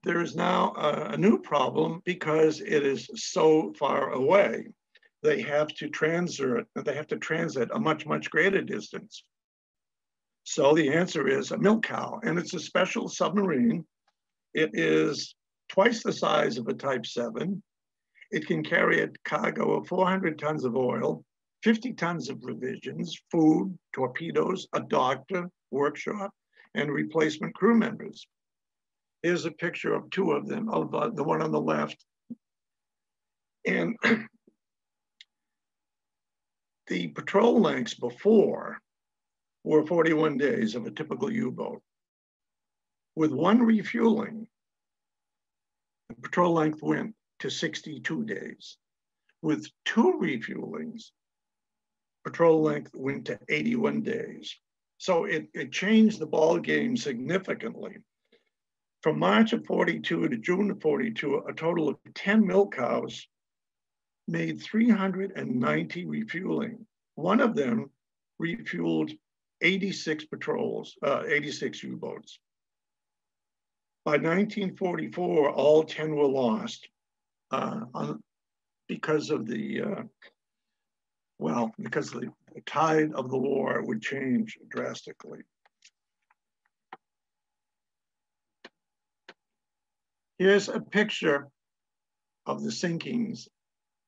there is now a new problem because it is so far away. They have to transit a much, much greater distance. So the answer is a milk cow, and it's a special submarine. It is twice the size of a Type 7. It can carry a cargo of 400 tons of oil, 50 tons of provisions, food, torpedoes, a doctor, workshop, and replacement crew members. Here's a picture of two of them, of the one on the left. And the patrol lengths before were 41 days of a typical U-boat. With one refueling, the patrol length went to 62 days. With two refuelings, patrol length went to 81 days. So it changed the ball game significantly. From March of 42 to June of 42, a total of 10 milk cows made 390 refueling. One of them refueled 86 patrols, 86 U-boats. By 1944, all 10 were lost because of the tide of the war would change drastically. Here's a picture of the sinkings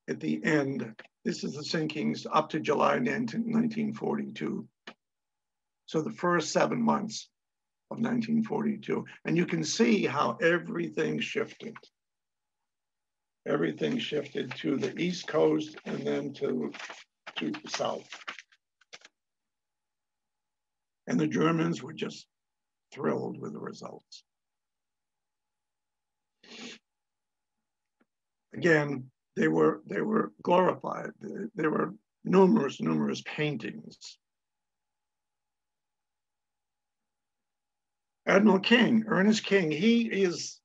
at the end. This is the sinkings up to July 1942. So the first 7 months of 1942. And you can see how everything shifted. Everything shifted to the East Coast and then to the South. And the Germans were just thrilled with the results. Again, they were glorified. There were numerous paintings. Admiral King, Ernest King, he is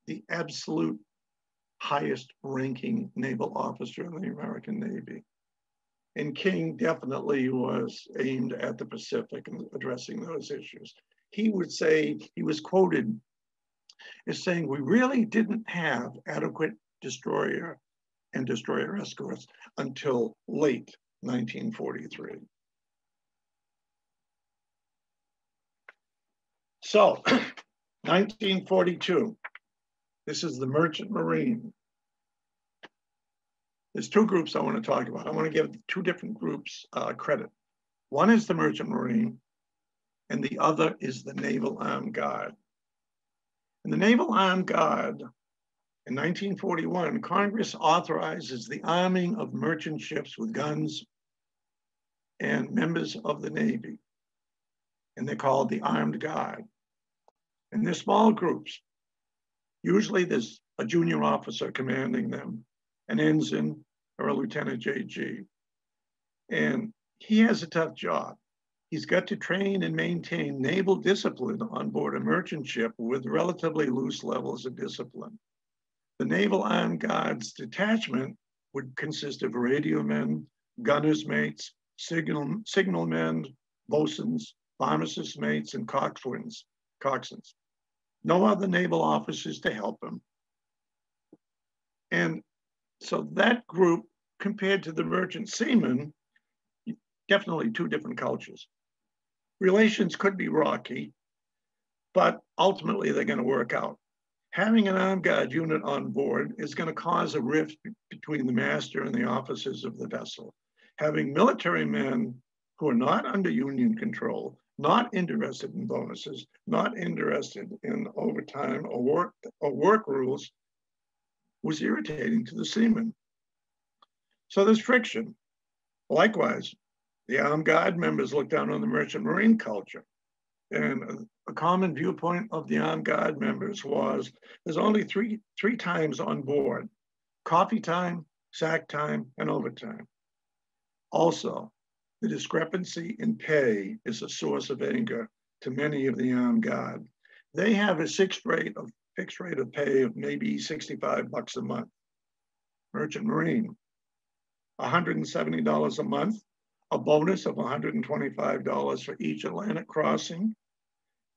the absolute highest ranking naval officer in the American Navy. And King definitely was aimed at the Pacific and addressing those issues. He would say, he was quoted as saying, we really didn't have adequate destroyer and destroyer escorts until late 1943. So, 1942, this is the Merchant Marine. There's two groups I want to talk about. I want to give two different groups credit. One is the Merchant Marine, and the other is the Naval Armed Guard. In the Naval Armed Guard, in 1941, Congress authorizes the arming of merchant ships with guns and members of the Navy, and they're called the Armed Guard. And they're small groups. Usually there's a junior officer commanding them, an ensign or a lieutenant JG. And he has a tough job. He's got to train and maintain naval discipline on board a merchant ship with relatively loose levels of discipline. The Naval Armed Guard's detachment would consist of radio men, gunner's mates, signal men, bosuns, pharmacist mates, and coxswains. No other naval officers to help him. And so that group, compared to the merchant seamen, definitely two different cultures. Relations could be rocky, but ultimately they're going to work out. Having an armed guard unit on board is going to cause a rift between the master and the officers of the vessel. Having military men who are not under Union control, not interested in bonuses, not interested in overtime or work rules, was irritating to the seamen. So there's friction. Likewise, the Armed Guard members look down on the Merchant Marine culture. And a common viewpoint of the armed guard members was there's only three times on board: coffee time, sack time, and overtime. Also, the discrepancy in pay is a source of anger to many of the armed guard. They have a fixed rate of pay of maybe $65 a month. Merchant Marine, $170 a month, a bonus of $125 for each Atlantic crossing,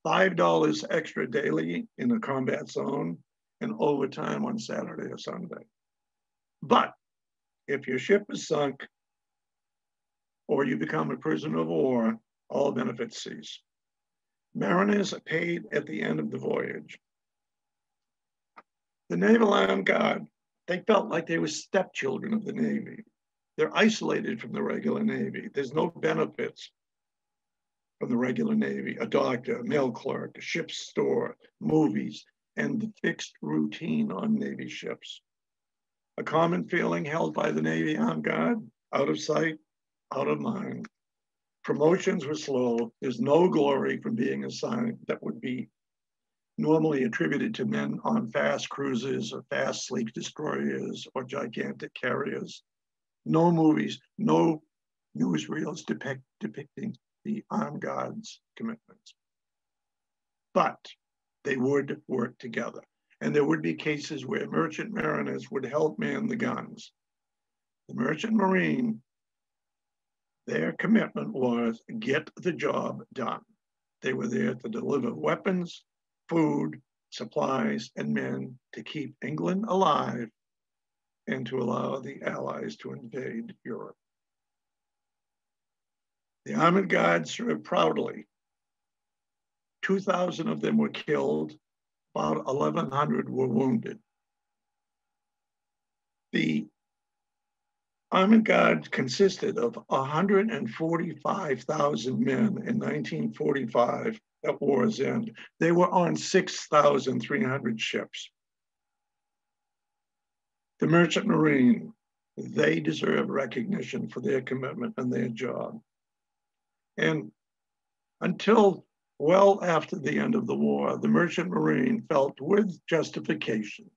$5 extra daily in the combat zone, and overtime on Saturday or Sunday. But if your ship is sunk or you become a prisoner of war, all benefits cease. Mariners are paid at the end of the voyage. The Naval Armed Guard, they felt like they were stepchildren of the Navy. They're isolated from the regular Navy. There's no benefits from the regular Navy: a doctor, a mail clerk, a ship's store, movies, and the fixed routine on Navy ships. A common feeling held by the Navy Armed Guard: out of sight, out of mind. Promotions were slow. There's no glory from being assigned that would be normally attributed to men on fast cruisers or fast sleep destroyers or gigantic carriers. No movies, no newsreels depicting the armed guards' commitments. But they would work together. And there would be cases where merchant mariners would help man the guns. The merchant marine, their commitment was get the job done. They were there to deliver weapons, food, supplies, and men to keep England alive and to allow the Allies to invade Europe. The armored guards served proudly. 2,000 of them were killed, about 1,100 were wounded. The armored guard consisted of 145,000 men in 1945 at war's end. They were on 6,300 ships. The Merchant Marine, they deserve recognition for their commitment and their job. And until well after the end of the war, the Merchant Marine felt with justification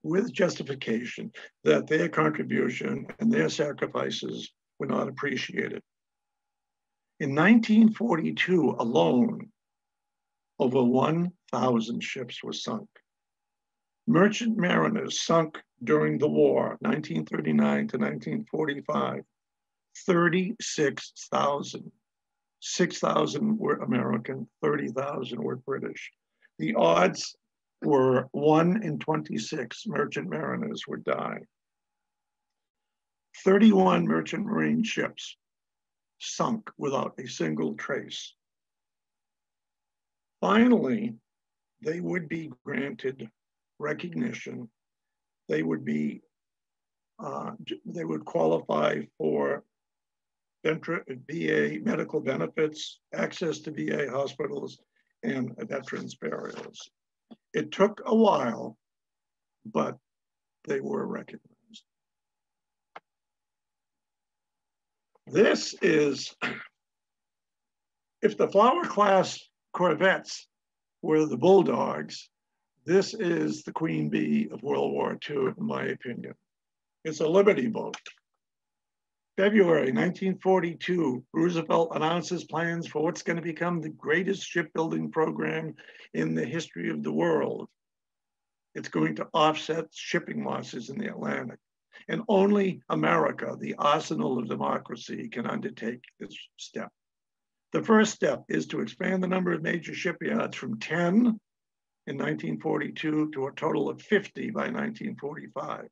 that their contribution and their sacrifices were not appreciated. In 1942 alone, over 1,000 ships were sunk. Merchant mariners sunk during the war, 1939 to 1945, 36,000. 6,000 were American, 30,000 were British. The odds were 1 in 26 merchant mariners would die. 31 merchant marine ships sunk without a single trace. Finally, they would be granted recognition. They would qualify for VA medical benefits, access to VA hospitals, and veterans burials. It took a while, but they were recognized. This is, if the Flower class corvettes were the bulldogs, this is the Queen Bee of World War II, in my opinion. It's a Liberty boat. February 1942, Roosevelt announces plans for what's going to become the greatest shipbuilding program in the history of the world. It's going to offset shipping losses in the Atlantic. And only America, the arsenal of democracy, can undertake this step. The first step is to expand the number of major shipyards from 10 in 1942 to a total of 50 by 1945.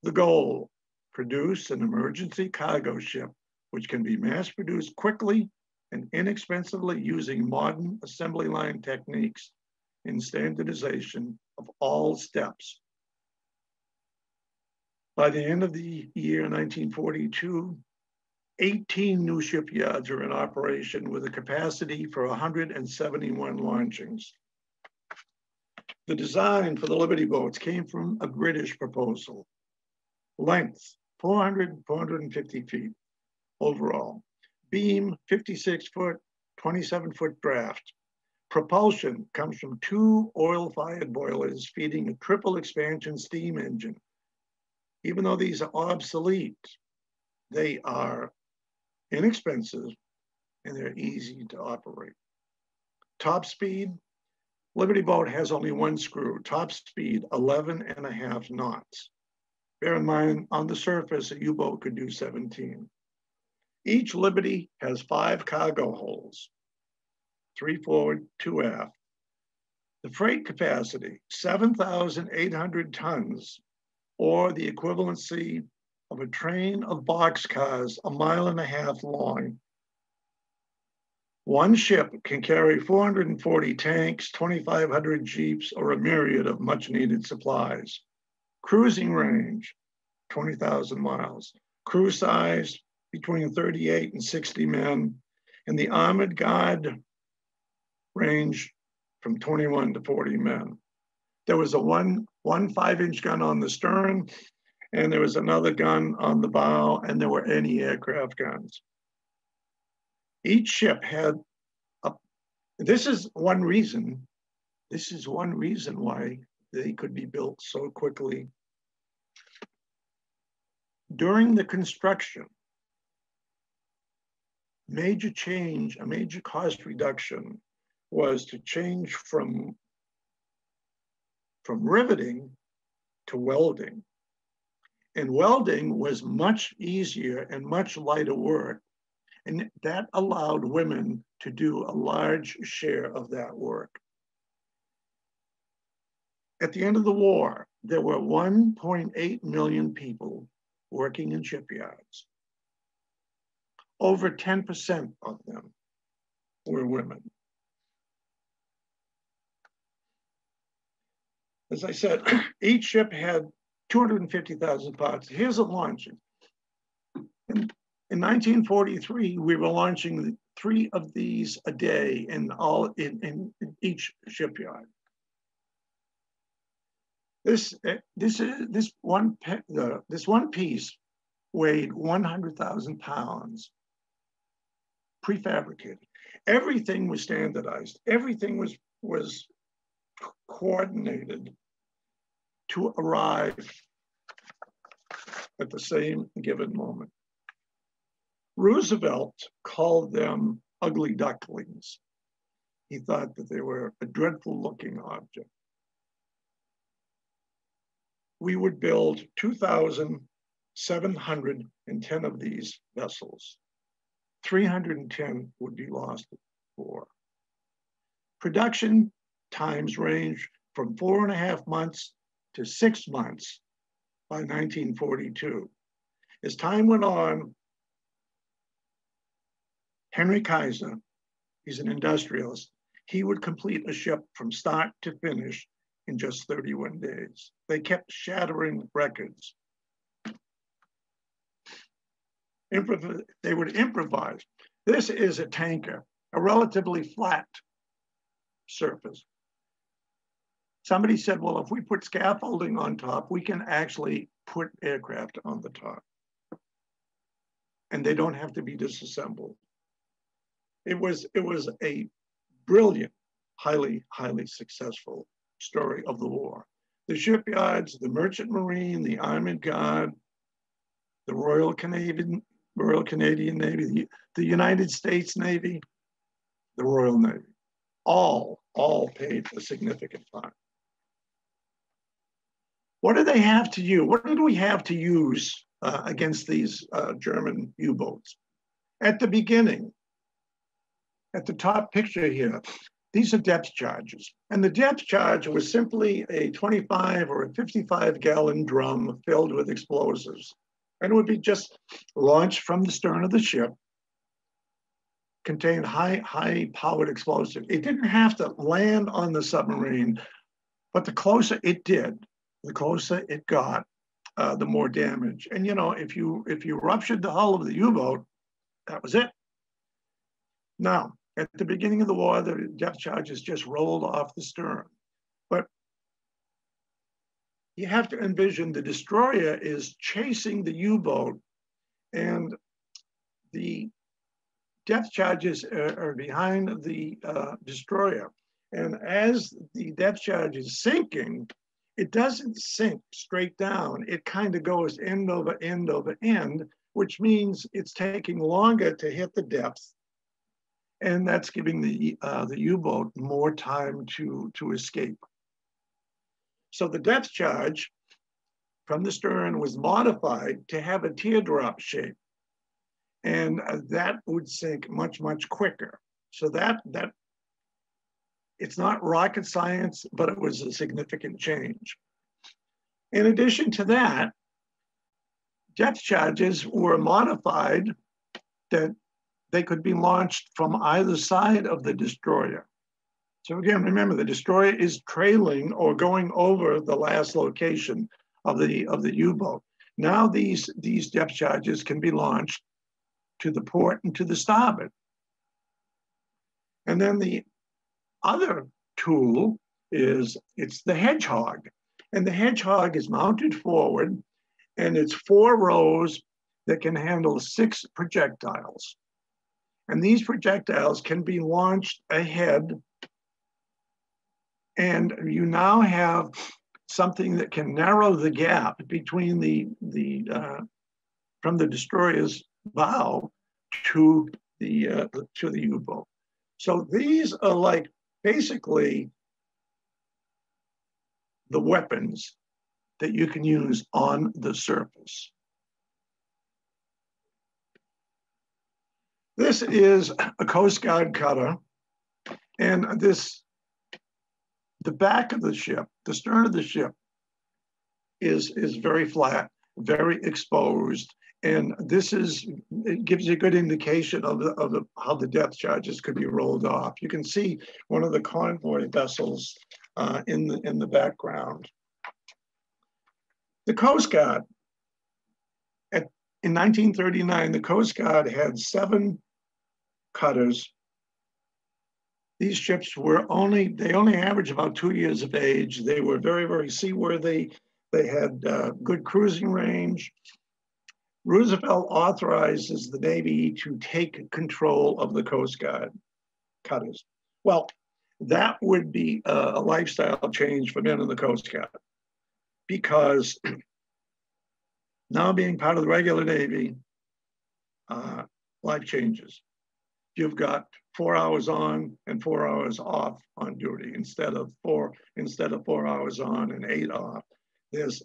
The goal: produce an emergency cargo ship which can be mass produced quickly and inexpensively using modern assembly line techniques in standardization of all steps. By the end of the year 1942, 18 new shipyards are in operation with a capacity for 171 launchings. The design for the Liberty boats came from a British proposal. Length, 450 feet overall. Beam, 56 foot, 27 foot draft. Propulsion comes from two oil-fired boilers feeding a triple expansion steam engine. Even though these are obsolete, they are inexpensive and they're easy to operate. Top speed, Liberty Boat has only one screw, top speed 11.5 knots. Bear in mind, on the surface, a U-boat could do 17. Each Liberty has 5 cargo holds, 3 forward, 2 aft. The freight capacity, 7,800 tons, or the equivalency of a train of boxcars 1.5 miles long. One ship can carry 440 tanks, 2,500 jeeps, or a myriad of much needed supplies. Cruising range, 20,000 miles. Crew size, between 38 and 60 men. And the armored guard range from 21 to 40 men. There was a one 5-inch gun on the stern, and there was another gun on the bow, and there were anti-aircraft guns. Each ship had this is one reason why they could be built so quickly. During the construction, a major cost reduction was to change from riveting to welding. And welding was much easier and much lighter work. And that allowed women to do a large share of that work. At the end of the war, there were 1.8 million people working in shipyards. Over 10% of them were women. As I said, each ship had 250,000 parts. Here's a launching. In 1943, we were launching 3 of these a day in each shipyard. This one piece weighed 100,000 pounds, prefabricated. Everything was standardized. Everything was coordinated to arrive at the same given moment. Roosevelt called them ugly ducklings. He thought that they were a dreadful looking object. We would build 2,710 of these vessels. 310 would be lost at war. Production times range from 4.5 months to 6 months by 1942. As time went on, Henry Kaiser, he's an industrialist, he would complete a ship from start to finish in just 31 days. They kept shattering records. They would improvise. This is a tanker, a relatively flat surface. Somebody said, well, if we put scaffolding on top, we can actually put aircraft on the top. And they don't have to be disassembled. It was a brilliant, highly successful story of the war. The shipyards, the Merchant Marine, the Armored Guard, the Royal Canadian Navy, the United States Navy, the Royal Navy, all paid a significant part. What did they have to use? What did we have to use against these German U-boats? At the beginning, at the top picture here, these are depth charges. And the depth charge was simply a 25 or a 55-gallon drum filled with explosives. And it would be just launched from the stern of the ship, contained high-powered explosive. It didn't have to land on the submarine, but the closer it did, the closer it got, the more damage. And you know, if you ruptured the hull of the U-boat, that was it. Now, at the beginning of the war, the depth charges just rolled off the stern. But you have to envision the destroyer is chasing the U-boat, and the depth charges are behind the destroyer. And as the depth charge is sinking, it doesn't sink straight down. It kind of goes end over end over end, which means it's taking longer to hit the depth. And that's giving the U-boat more time to escape. So the depth charge from the stern was modified to have a teardrop shape. And that would sink much, much quicker. So that it's not rocket science, but it was a significant change. In addition to that, depth charges were modified that they could be launched from either side of the destroyer. So again, remember, the destroyer is trailing or going over the last location of the U-boat. Now these depth charges can be launched to the port and to the starboard. And then the other tool it's the Hedgehog. And the Hedgehog is mounted forward, and it's 4 rows that can handle 6 projectiles. And these projectiles can be launched ahead. And you now have something that can narrow the gap between from the destroyer's bow to the U-boat. So these are like basically the weapons that you can use on the surface. This is a Coast Guard cutter, and the back of the ship, the stern of the ship, is very flat, very exposed, and it gives you a good indication of how the depth charges could be rolled off. You can see one of the convoy vessels in the background. The Coast Guard, in 1939, the Coast Guard had 7 cutters. These ships they only averaged about 2 years of age. They were very, very seaworthy. They had good cruising range. Roosevelt authorizes the Navy to take control of the Coast Guard cutters. Well, that would be a lifestyle change for men in the Coast Guard, because now being part of the regular Navy, life changes. You've got 4 hours on and 4 hours off on duty instead of 4 hours on and 8 off. There's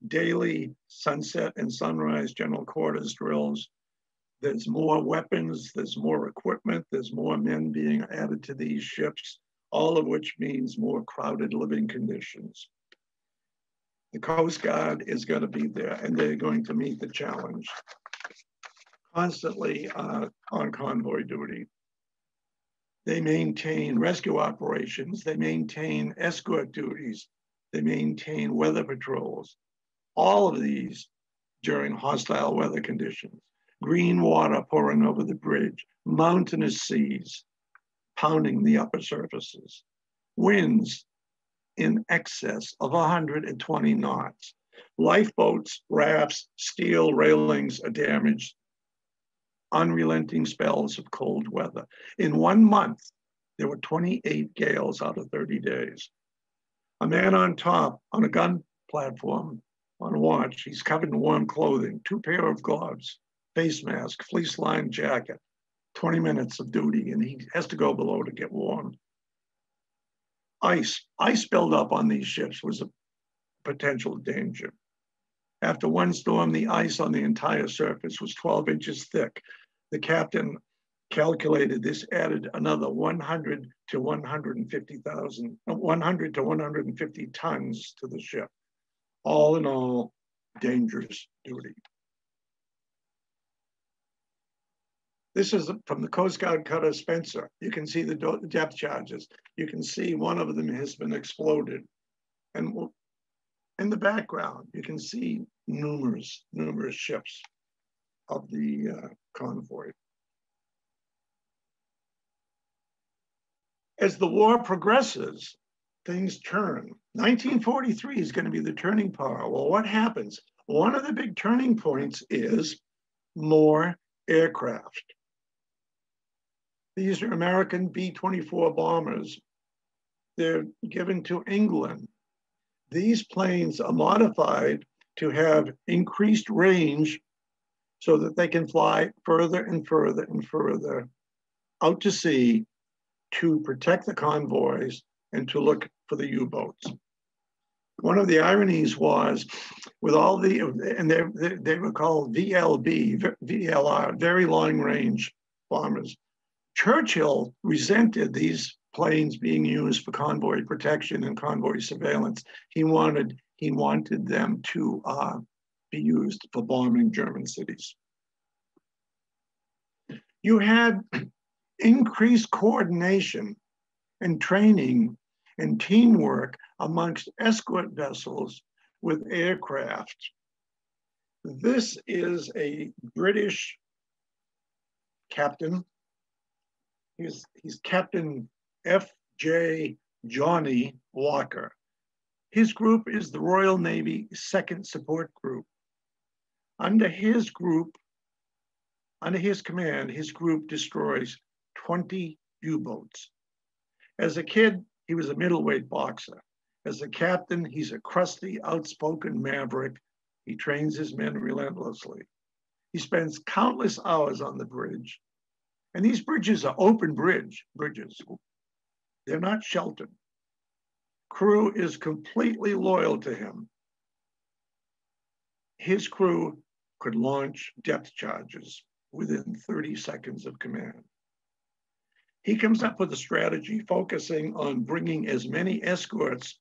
daily sunset and sunrise general quarters drills. There's more weapons, there's more equipment, there's more men being added to these ships, all of which means more crowded living conditions. The Coast Guard is going to be there, and they're going to meet the challenge constantly on convoy duty. They maintain rescue operations, they maintain escort duties, they maintain weather patrols, all of these during hostile weather conditions. Green water pouring over the bridge, mountainous seas pounding the upper surfaces, winds in excess of 120 knots. Lifeboats, rafts, steel railings are damaged. Unrelenting spells of cold weather. In 1 month, there were 28 gales out of 30 days. A man on top, on a gun platform, on watch, he's covered in warm clothing, 2 pair of gloves, face mask, fleece-lined jacket, 20 minutes of duty, and he has to go below to get warm. Ice buildup on these ships was a potential danger. After one storm, the ice on the entire surface was 12 inches thick. The captain calculated this added another 100 to 150 tons to the ship. All in all, dangerous duty. This is from the Coast Guard cutter Spencer. You can see the depth charges. You can see one of them has been exploded. And in the background, you can see numerous ships of the convoy. As the war progresses, things turn. 1943 is going to be the turning point. Well, what happens? One of the big turning points is more aircraft. These are American B-24 bombers. They're given to England. These planes are modified to have increased range so that they can fly further and further and further out to sea to protect the convoys and to look for the U-boats. One of the ironies was with all the, and they were called VLR, very long range bombers. Churchill resented these planes being used for convoy protection and convoy surveillance. He wanted them to be used for bombing German cities. You had increased coordination and training and teamwork amongst escort vessels with aircraft. This is a British captain. He's Captain F.J. Johnny Walker. His group is the Royal Navy Second Support Group. Under his command, his group destroys 20 U-boats. As a kid, he was a middleweight boxer. As a captain, he's a crusty, outspoken maverick. He trains his men relentlessly. He spends countless hours on the bridge. And these bridges are open bridges. They're not sheltered. Crew is completely loyal to him. His crew could launch depth charges within 30 seconds of command. He comes up with a strategy focusing on bringing as many escorts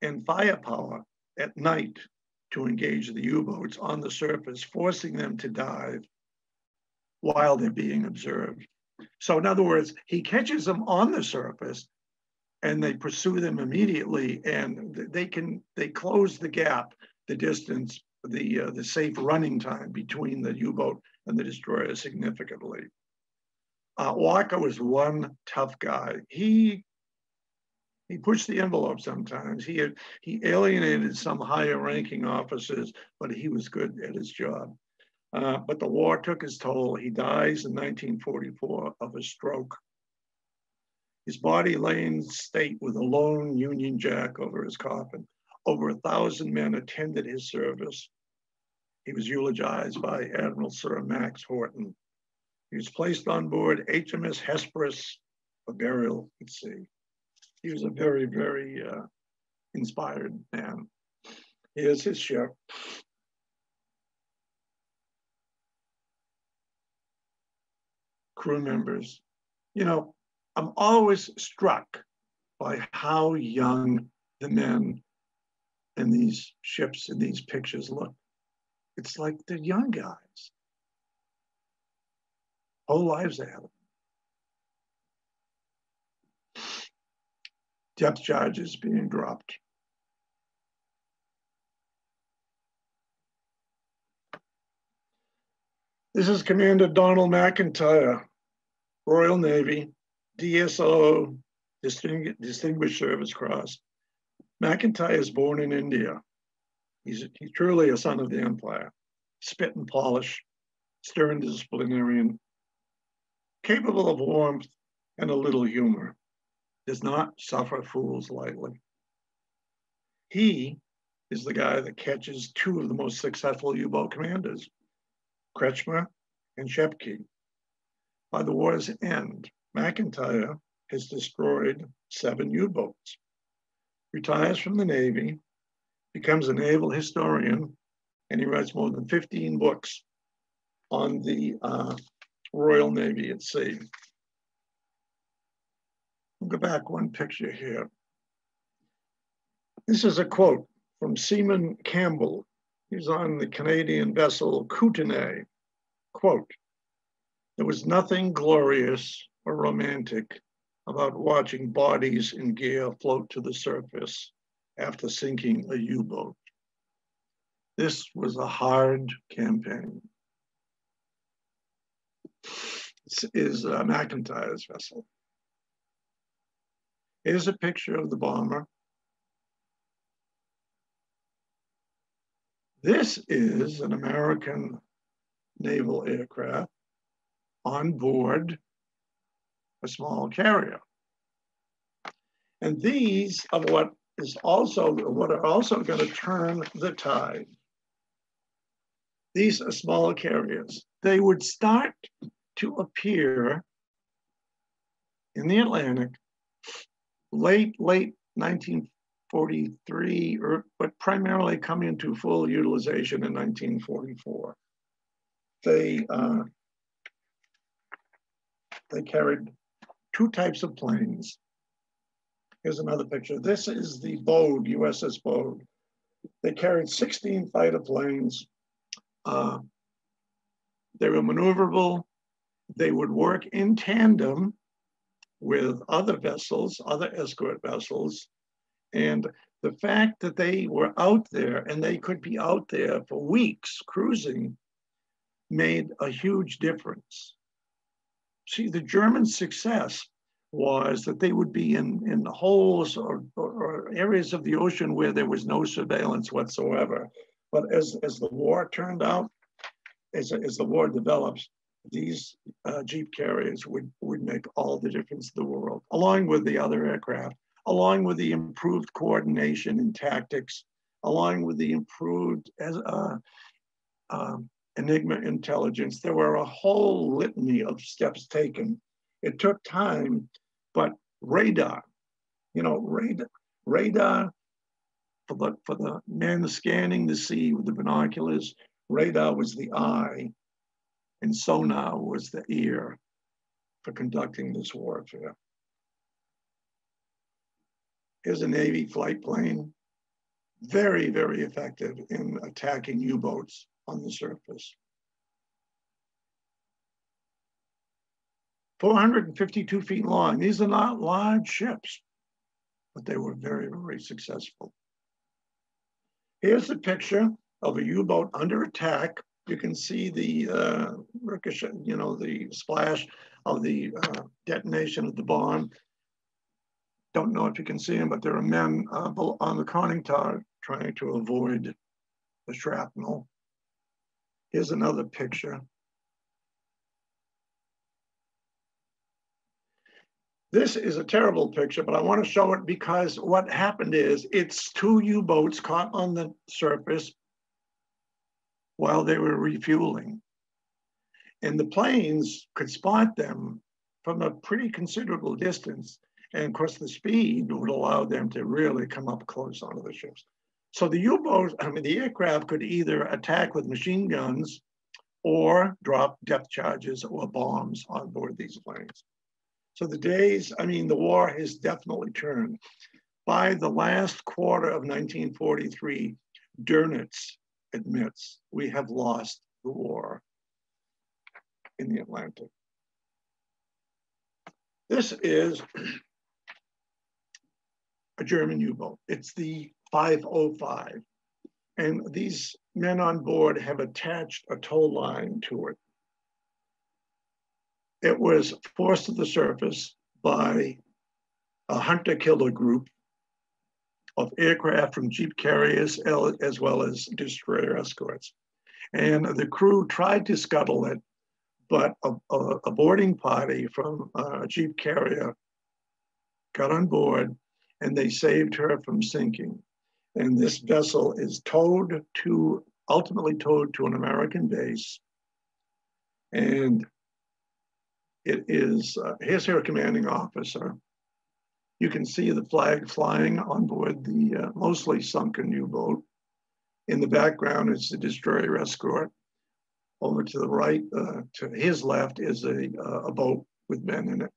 and firepower at night to engage the U-boats on the surface, forcing them to dive while they're being observed. So in other words, he catches them on the surface and they pursue them immediately, and they close the gap, the distance, the safe running time between the U-boat and the destroyer significantly. Walker was one tough guy. He pushed the envelope sometimes. He alienated some higher ranking officers, but he was good at his job. But the war took its toll. He dies in 1944 of a stroke. His body lay in state with a lone Union Jack over his coffin. Over 1,000 men attended his service. He was eulogized by Admiral Sir Max Horton. He was placed on board HMS Hesperus for burial at sea. He was a very, very inspired man. Here's his ship. Crew members. You know, I'm always struck by how young the men in these ships in these pictures look. It's like they're young guys. Whole lives ahead of them. Depth charges being dropped. This is Commander Donald McIntyre, Royal Navy, DSO, Distinguished Service Cross. McIntyre is born in India. He's truly a son of the empire. Spit and polish, stern disciplinarian, capable of warmth and a little humor. Does not suffer fools lightly. He is the guy that catches two of the most successful U-boat commanders, Kretschmer and Shepke. By the war's end, McIntyre has destroyed 7 U-boats, retires from the Navy, becomes a naval historian, and he writes more than 15 books on the Royal Navy at sea. We'll go back one picture here. This is a quote from Seaman Campbell. He's on the Canadian vessel Kootenay. Quote, "There was nothing glorious or romantic about watching bodies in gear float to the surface after sinking a U-boat. This was a hard campaign." This is McIntyre's vessel. Here's a picture of the bomber. This is an American naval aircraft on board a small carrier. And these are what are also going to turn the tide. These are small carriers. They would start to appear in the Atlantic late 1943, but primarily come into full utilization in 1944. They carried two types of planes. Here's another picture. This is the Bode, USS Bode. They carried 16 fighter planes. They were maneuverable. They would work in tandem with other vessels, other escort vessels. And the fact that they were out there and they could be out there for weeks cruising made a huge difference. See, the German success was that they would be in holes or areas of the ocean where there was no surveillance whatsoever. But as the war turned out, as the war develops, these Jeep carriers would make all the difference in the world, along with the other aircraft, along with the improved coordination and tactics, along with the improved Enigma intelligence. There were a whole litany of steps taken. It took time, but radar, radar for the men scanning the sea with the binoculars, radar was the eye, and sonar was the ear for conducting this warfare. Here's a Navy flight plane, very, very effective in attacking U-boats on the surface. 452 feet long. These are not large ships, but they were very, very successful. Here's a picture of a U-boat under attack. You can see the ricochet, the splash of the detonation of the bomb. Don't know if you can see them, but there are men on the conning tower trying to avoid the shrapnel. Here's another picture. This is a terrible picture, but I want to show it because what happened is it's two U-boats caught on the surface while they were refueling. And the planes could spot them from a pretty considerable distance. And of course, the speed would allow them to really come up close onto the ships. So the the aircraft could either attack with machine guns or drop depth charges or bombs on board these planes. So the war has definitely turned. By the last quarter of 1943, Dönitz admits we have lost the war in the Atlantic. This is a German U-boat. It's the 505. And these men on board have attached a tow line to it. It was forced to the surface by a hunter-killer group of aircraft from Jeep carriers as well as destroyer escorts. And the crew tried to scuttle it, but a boarding party from a Jeep carrier got on board and they saved her from sinking. And this vessel is ultimately towed to an American base. And it is, here's her commanding officer. You can see the flag flying on board the mostly sunken U-boat. In the background is the destroyer escort. Over to the right, to his left, is a boat with men in it.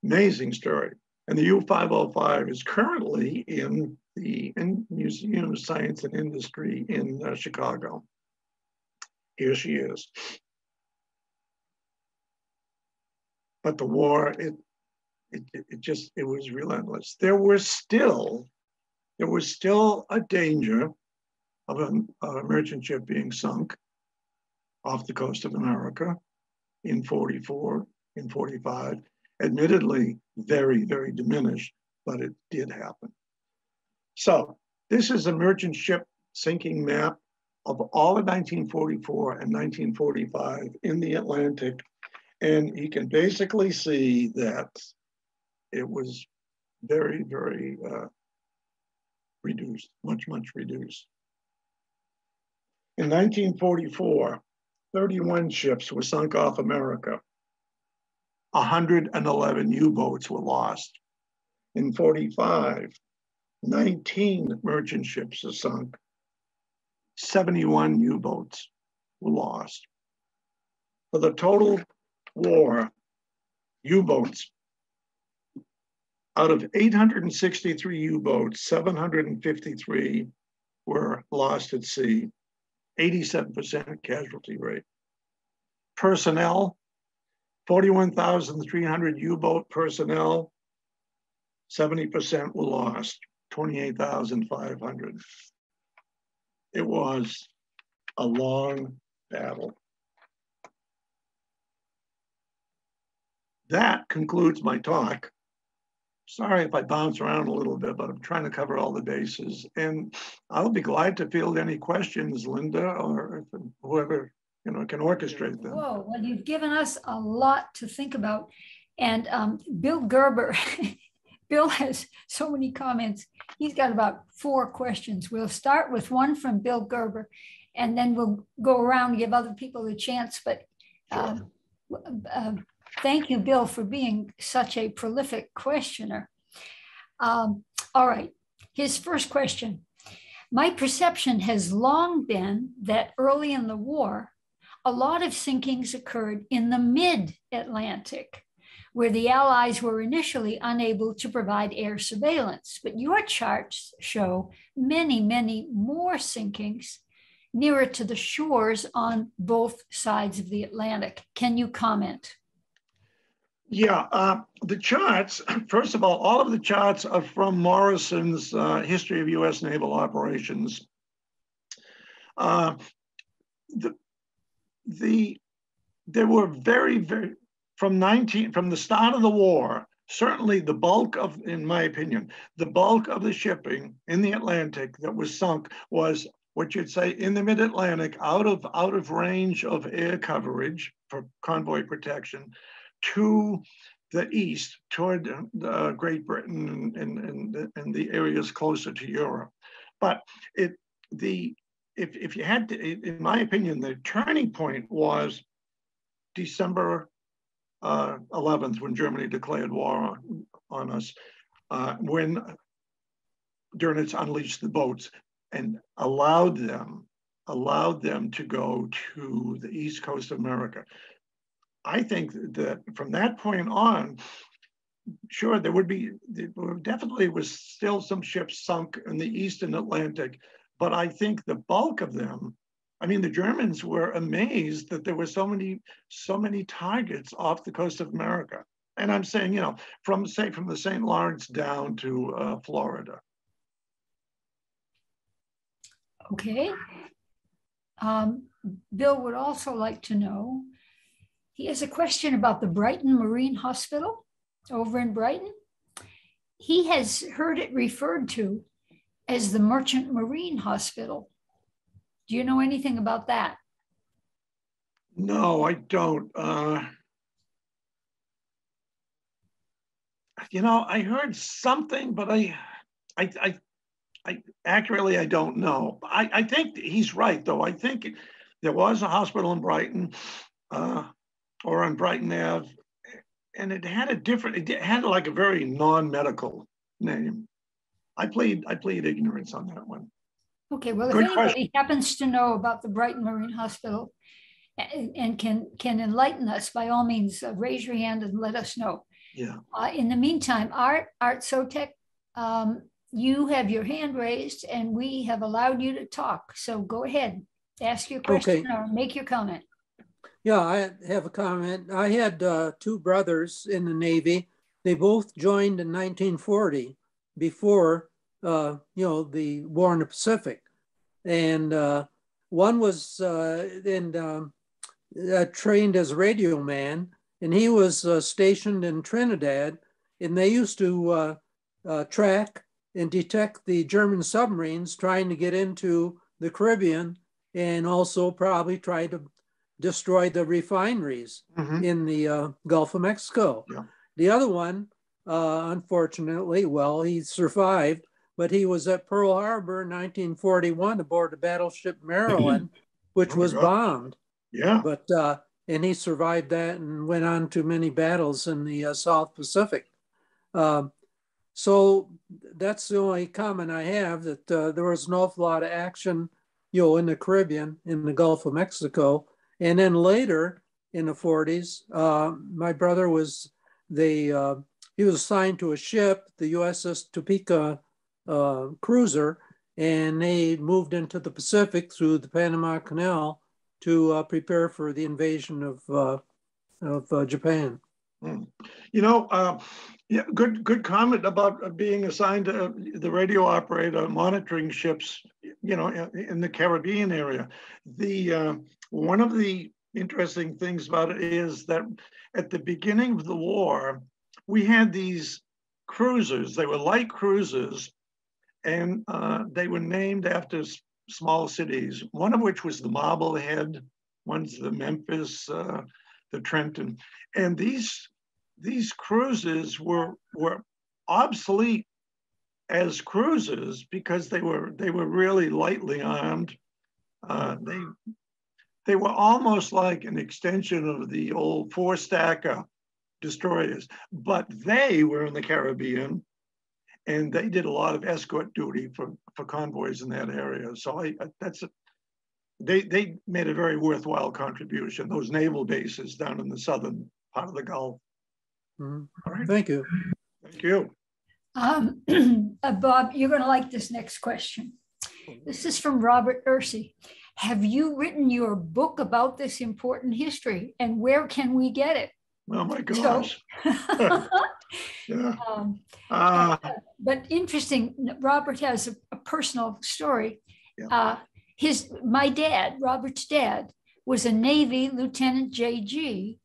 Amazing story. And the U-505 is currently in the Museum of Science and Industry in Chicago. Here she is. But the war, it was relentless. There was still a danger of a merchant ship being sunk off the coast of America in 44, in 45. Admittedly, very, very diminished, but it did happen. So this is a merchant ship sinking map of all of 1944 and 1945 in the Atlantic. And you can basically see that it was very, very reduced, much, much reduced. In 1944, 31 ships were sunk off America. 111 U-boats were lost. In 45, 19 merchant ships were sunk. 71 U-boats were lost. For the total war, U-boats, out of 863 U-boats, 753 were lost at sea, 87% casualty rate. Personnel, 41,300 U-boat personnel, 70% were lost, 28,500. It was a long battle. That concludes my talk. Sorry if I bounce around a little bit, but I'm trying to cover all the bases. And I'll be glad to field any questions, Linda, or whoever can orchestrate them. Whoa, well, you've given us a lot to think about. And Bill Gerber, Bill has so many comments. He's got about 4 questions. We'll start with one from Bill Gerber, and then we'll go around and give other people a chance. But thank you, Bill, for being such a prolific questioner. All right, his first question. My perception has long been that early in the war, a lot of sinkings occurred in the mid-Atlantic, where the Allies were initially unable to provide air surveillance. But your charts show many, many more sinkings nearer to the shores on both sides of the Atlantic. Can you comment? Yeah, the charts, first of all of the charts are from Morrison's History of U.S. Naval Operations. There were very, from the start of the war, certainly the bulk of, in my opinion, the bulk of the shipping in the Atlantic that was sunk was what you'd say in the mid-Atlantic, out of range of air coverage for convoy protection, to the east, toward Great Britain and the areas closer to Europe. But if you had to, in my opinion, the turning point was December 11th, when Germany declared war on us, when Dönitz unleashed the boats and allowed them to go to the east coast of America. I think that from that point on, sure, there definitely was still some ships sunk in the Eastern Atlantic, but I think the bulk of them, I mean, the Germans were amazed that there were so many targets off the coast of America. And I'm saying, from the St. Lawrence down to Florida. Okay. Bill would also like to know, he has a question about the Brighton Marine Hospital over in Brighton. He has heard it referred to as the Merchant Marine Hospital. Do you know anything about that? No, I don't. I heard something, but I accurately, I don't know. I think he's right, though. I think there was a hospital in Brighton, or on Brighton Ave, and it had like a very non-medical name. I plead ignorance on that one. Okay, well, if anybody happens to know about the Brighton Marine Hospital and can enlighten us, by all means, raise your hand and let us know. Yeah. In the meantime, Art Sotek, you have your hand raised and we have allowed you to talk. So go ahead, ask your question or make your comment. Yeah, I have a comment. I had 2 brothers in the Navy. They both joined in 1940 before, the war in the Pacific. And one was trained as a radio man, and he was stationed in Trinidad, and they used to track and detect the German submarines trying to get into the Caribbean, and also probably try to destroyed the refineries in the Gulf of Mexico. Yeah. The other one, unfortunately, well, he survived, but he was at Pearl Harbor in 1941 aboard the battleship Maryland, which was bombed. Yeah. But and he survived that and went on to many battles in the South Pacific. So that's the only comment I have, that there was an awful lot of action, in the Caribbean, in the Gulf of Mexico. And then later in the 40s, my brother was, he was assigned to a ship, the USS Topeka cruiser, and they moved into the Pacific through the Panama Canal to prepare for the invasion of Japan. Yeah, good comment about being assigned to the radio operator monitoring ships, in the Caribbean area. One of the interesting things about it is that at the beginning of the war, we had these cruisers. They were light cruisers, and they were named after small cities, one of which was the Marblehead, one's the Memphis, the Trenton. And these cruises were obsolete as cruisers because they were really lightly armed. They were almost like an extension of the old four-stacker destroyers, but they were in the Caribbean, and they did a lot of escort duty for convoys in that area. So they made a very worthwhile contribution, those naval bases down in the southern part of the Gulf. All right. Thank you. Thank you. Bob, you're going to like this next question. This is from Robert Ursey. Have you written your book about this important history, and where can we get it? Oh my gosh. Yeah. But interesting, Robert has a personal story. Yeah. Robert's dad, was a Navy Lieutenant JG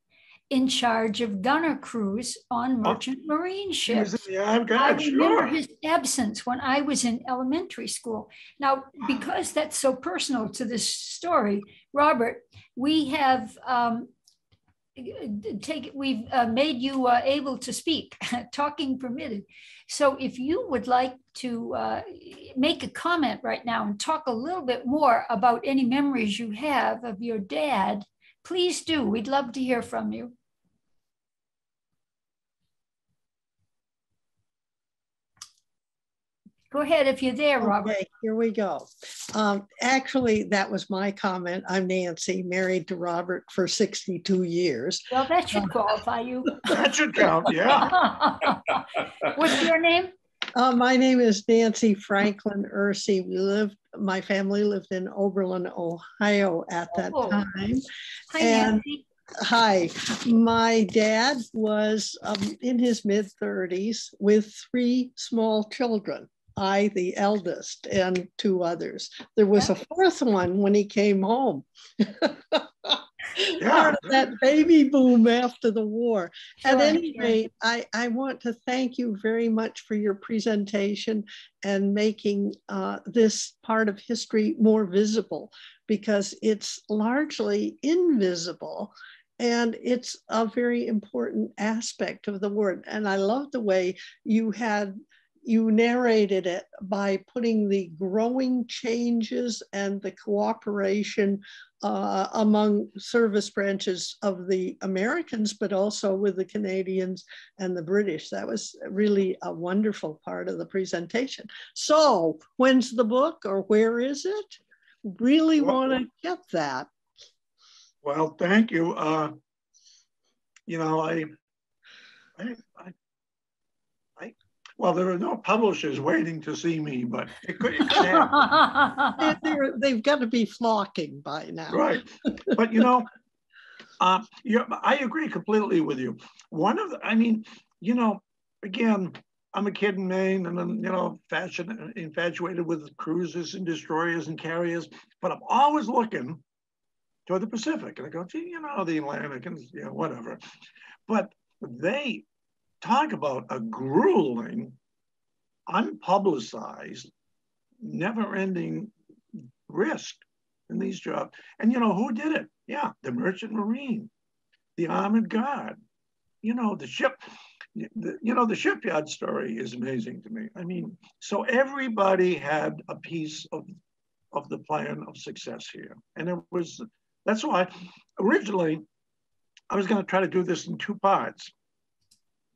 in charge of gunner crews on merchant marine ships. I remember his absence when I was in elementary school. Now, because that's so personal to this story, Robert, we have made you able to speak, talking permitted. So if you would like to make a comment right now and talk a little bit more about any memories you have of your dad, please do. We'd love to hear from you. Go ahead if you're there, Robert. Okay, here we go. Actually, that was my comment. I'm Nancy, married to Robert for 62 years. Well, that should qualify you. That should count, yeah. What's your name? My name is Nancy Franklin Ursey. My family lived in Oberlin, Ohio at that time. Hi, Nancy. Hi, my dad was in his mid-30s with 3 small children. I, the eldest, and 2 others. There was a 4th one when he came home. Part of that baby boom after the war. At any rate, I want to thank you very much for your presentation and making this part of history more visible, because it's largely invisible. And it's a very important aspect of the war. And I love the way you narrated it by putting the growing changes and the cooperation among service branches of the Americans, but also with the Canadians and the British. That was really a wonderful part of the presentation. So when's the book, or where is it? Really want to get that. Well, thank you. Well, there are no publishers waiting to see me, but it could happen. They've got to be flocking by now. Right. But, I agree completely with you. Again, I'm a kid in Maine, and I'm, infatuated with cruisers and destroyers and carriers, but I'm always looking toward the Pacific. And I go, gee, the Atlantic and whatever. But they talk about a grueling, unpublicized, never-ending risk in these jobs. And you know, who did it? Yeah, the Merchant Marine, the Armored Guard, you know, the ship, you know, the shipyard story is amazing to me. I mean, so everybody had a piece of the plan of success here. And it was, that's why originally I was going to try to do this in 2 parts,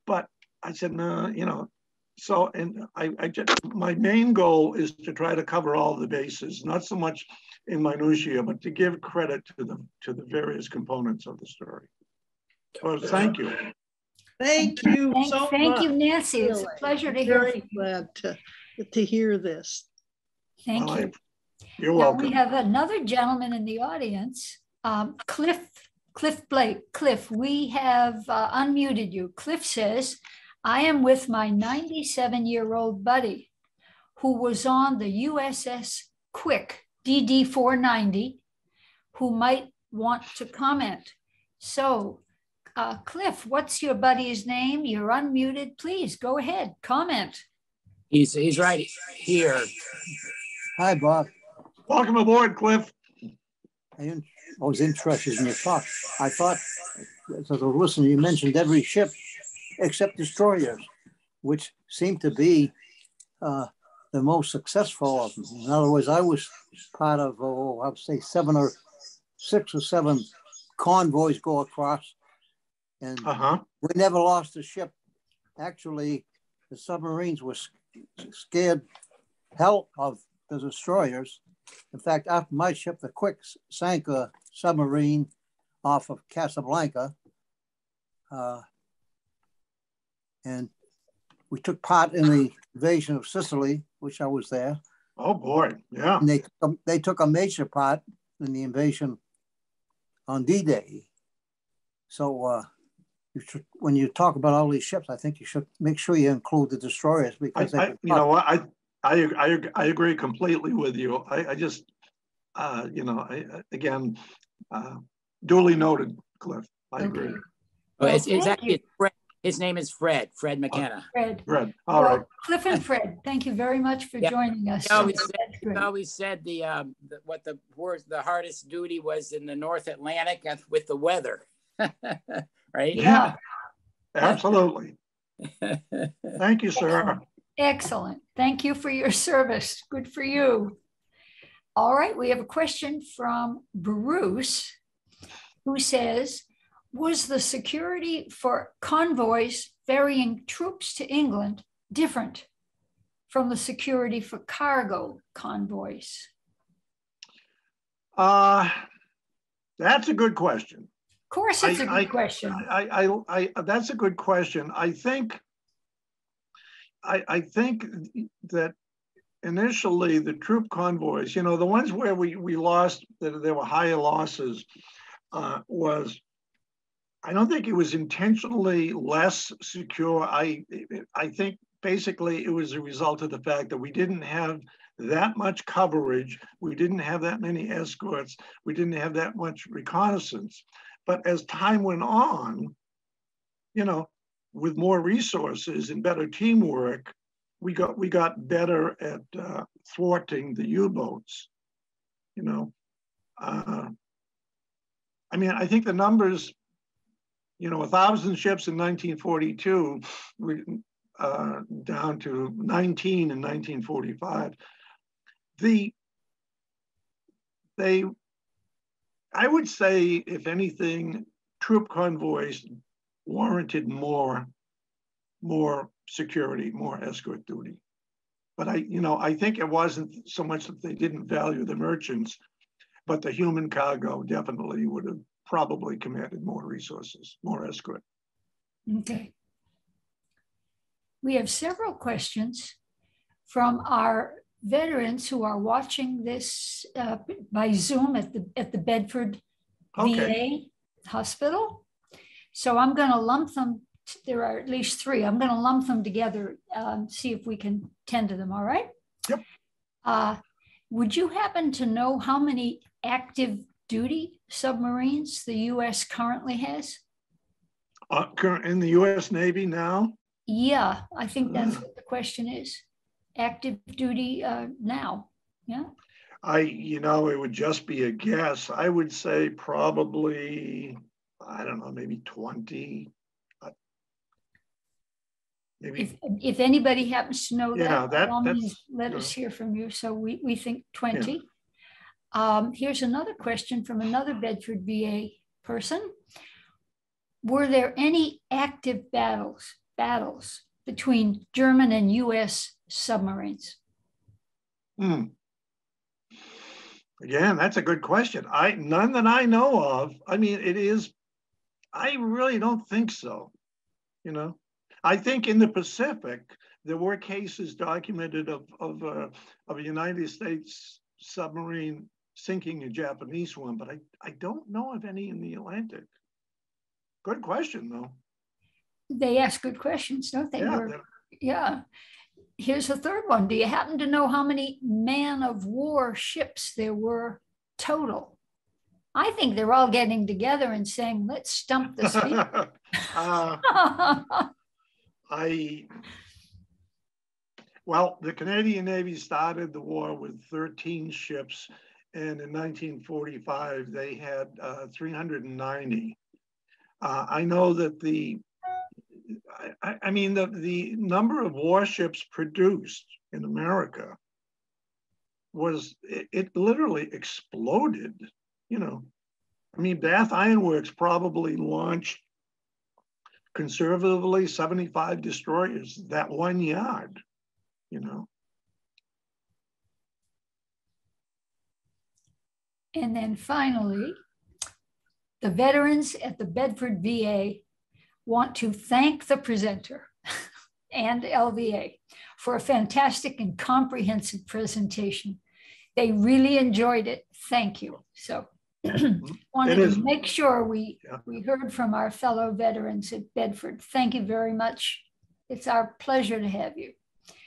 but I said, no, you know, so, and I just, my main goal is to try to cover all the bases, not so much in minutiae, but to give credit to the various components of the story. So thank you. Thank you so much. Thank you, Nancy. It's a pleasure to hear from you. Very glad to hear this. Thank you. You're now welcome. We have another gentleman in the audience, Cliff Blake. Cliff, we have unmuted you. Cliff says, I am with my 97-year-old buddy who was on the USS Quick, DD 490, who might want to comment. So, Cliff, what's your buddy's name? You're unmuted. Please go ahead, comment. He's right here. Hi, Bob. Welcome aboard, Cliff. I was interested in your talk. I thought, as I was listening, you mentioned every ship except destroyers, which seem to be the most successful of them. In other words, I was part of, I would say 6 or 7 convoys go across, and we never lost a ship. Actually, the submarines were scared hell of the destroyers. In fact, after my ship, the Quick, sank a submarine off of Casablanca, and we took part in the invasion of Sicily, which I was there. Oh boy, yeah. And they took a major part in the invasion on D-Day. So you should, when you talk about all these ships, I think you should make sure you include the destroyers, because you know what, I agree completely with you. I just you know, again, duly noted, Cliff. I agree. Well, it's actually Fred. His name is Fred McKenna. Fred. All right. Cliff and Fred, thank you very much for joining us. He always said what the hardest duty was in the North Atlantic with the weather. Right? Yeah. Absolutely. Thank you, sir. Excellent. Thank you for your service. Good for you. All right, we have a question from Bruce, who says, was the security for convoys ferrying troops to England different from the security for cargo convoys? That's a good question. Of course, it's a good question. That's a good question. I think that initially the troop convoys, you know, the ones where we lost, that there were higher losses, was, I don't think it was intentionally less secure. I think basically it was a result of the fact that we didn't have that much coverage. We didn't have that many escorts. We didn't have that much reconnaissance. But as time went on, you know, with more resources and better teamwork, we got better at thwarting the U-boats. You know, I mean, I think the numbers, you know, 1,000 ships in 1942, down to 19 in 1945. I would say, if anything, troop convoys warranted more security, more escort duty. But I think it wasn't so much that they didn't value the merchants, but the human cargo definitely would have probably commanded more resources, more escort. Okay. We have several questions from our veterans who are watching this by Zoom at the Bedford VA hospital. So I'm going to lump them. There are at least 3. I'm going to lump them together, see if we can tend to them. All right. Yep. Would you happen to know how many active duty submarines the U.S. currently has? In the U.S. Navy now? Yeah, I think that's what the question is. Active duty now, yeah? It would just be a guess. I would say probably, I don't know, maybe 20. Maybe. If anybody happens to know Yeah, that, by all that's, means, let us hear from you. So we think 20. Yeah. Here's another question from another Bedford VA person. Were there any active battles between German and US submarines? Again, that's a good question. None that I know of. I mean, I really don't think so. I think in the Pacific, there were cases documented of a United States submarine sinking a Japanese one, but I don't know of any in the Atlantic. Good question, though. They ask good questions, don't they? Yeah. Here's a third one. Do you happen to know how many man-of-war ships there were total? I think they're all getting together and saying, let's stump the speaker. Well, the Canadian Navy started the war with 13 ships, and in 1945, they had 390. I know that the number of warships produced in America it literally exploded. Bath Iron Works probably launched conservatively 75 destroyers that one yard. And then finally, the veterans at the Bedford VA want to thank the presenter and LVA for a fantastic and comprehensive presentation. They really enjoyed it. Thank you. So wanted to make sure we heard from our fellow veterans at Bedford. Thank you very much. It's our pleasure to have you.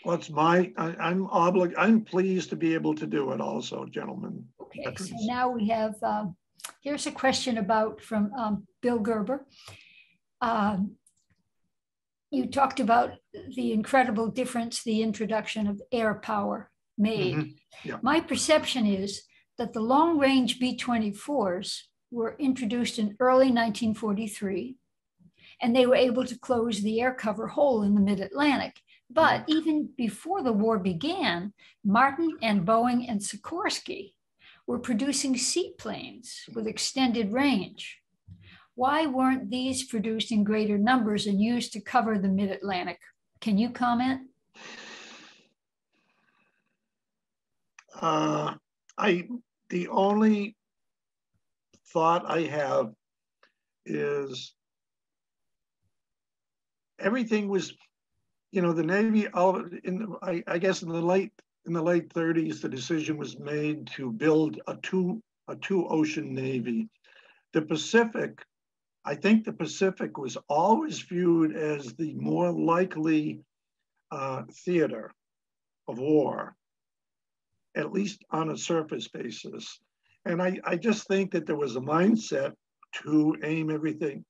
Well, I'm pleased to be able to do it also, gentlemen. Okay, so now we have, here's a question from Bill Gerber. You talked about the incredible difference the introduction of air power made. Mm-hmm. Yeah. My perception is that the long-range B-24s were introduced in early 1943, and they were able to close the air cover hole in the mid-Atlantic. But even before the war began, Martin and Boeing and Sikorsky were producing seaplanes with extended range. Why weren't these produced in greater numbers and used to cover the mid-Atlantic? Can you comment? The only thought I have is everything was, the Navy. I guess in the late 30s, the decision was made to build a two ocean Navy. The Pacific. I think the Pacific was always viewed as the more likely theater of war, at least on a surface basis. And I just think that there was a mindset to aim everything.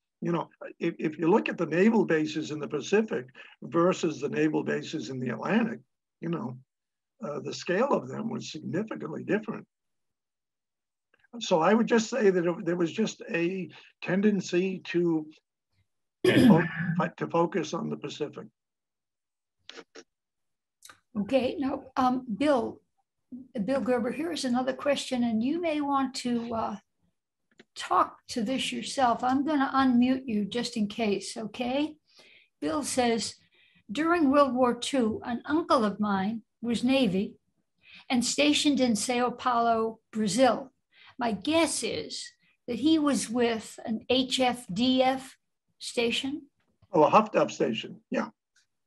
If you look at the naval bases in the Pacific versus the naval bases in the Atlantic, the scale of them was significantly different. So I would just say that there was just a tendency to focus on the Pacific. Okay, now, Bill Gerber, here's another question, and you may want to talk to this yourself. I'm going to unmute you just in case, okay? Bill says, during World War II, an uncle of mine was Navy and stationed in Sao Paulo, Brazil. My guess is that he was with an HFDF station. Oh, a Huffduff station, yeah.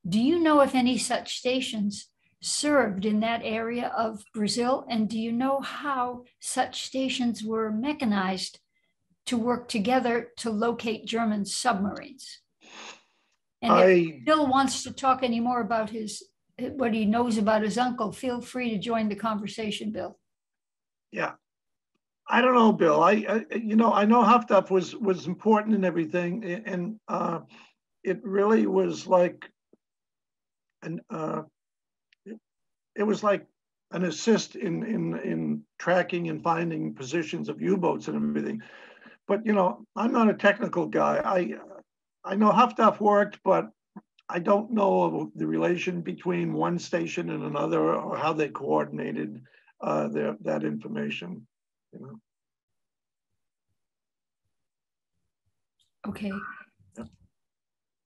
Do you know if any such stations served in that area of Brazil? And do you know how such stations were mechanized to work together to locate German submarines? And if Bill wants to talk any more about what he knows about his uncle, feel free to join the conversation, Bill. Yeah. I don't know, Bill. I know Huffduff was important and everything, and it really was like it was like an assist in tracking and finding positions of U-boats and everything. But you know, I'm not a technical guy. I know how stuff worked, but I don't know the relation between one station and another, or how they coordinated that information. You know. Okay.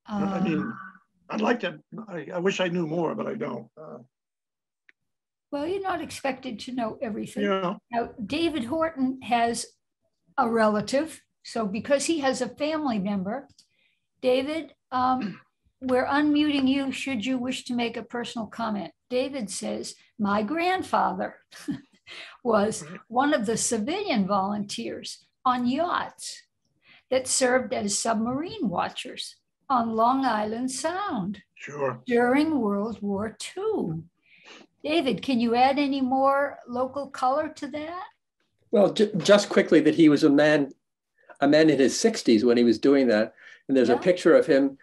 I mean, I'd like to. I wish I knew more, but I don't. Well, you're not expected to know everything. Yeah. Now, David Horton has a relative, so because he has a family member, David, we're unmuting you should you wish to make a personal comment. David says, my grandfather was one of the civilian volunteers on yachts that served as submarine watchers on Long Island Sound. Sure. During World War II. David, can you add any more local color to that? Well, just quickly, that he was a man in his 60s when he was doing that. And there's a picture of him.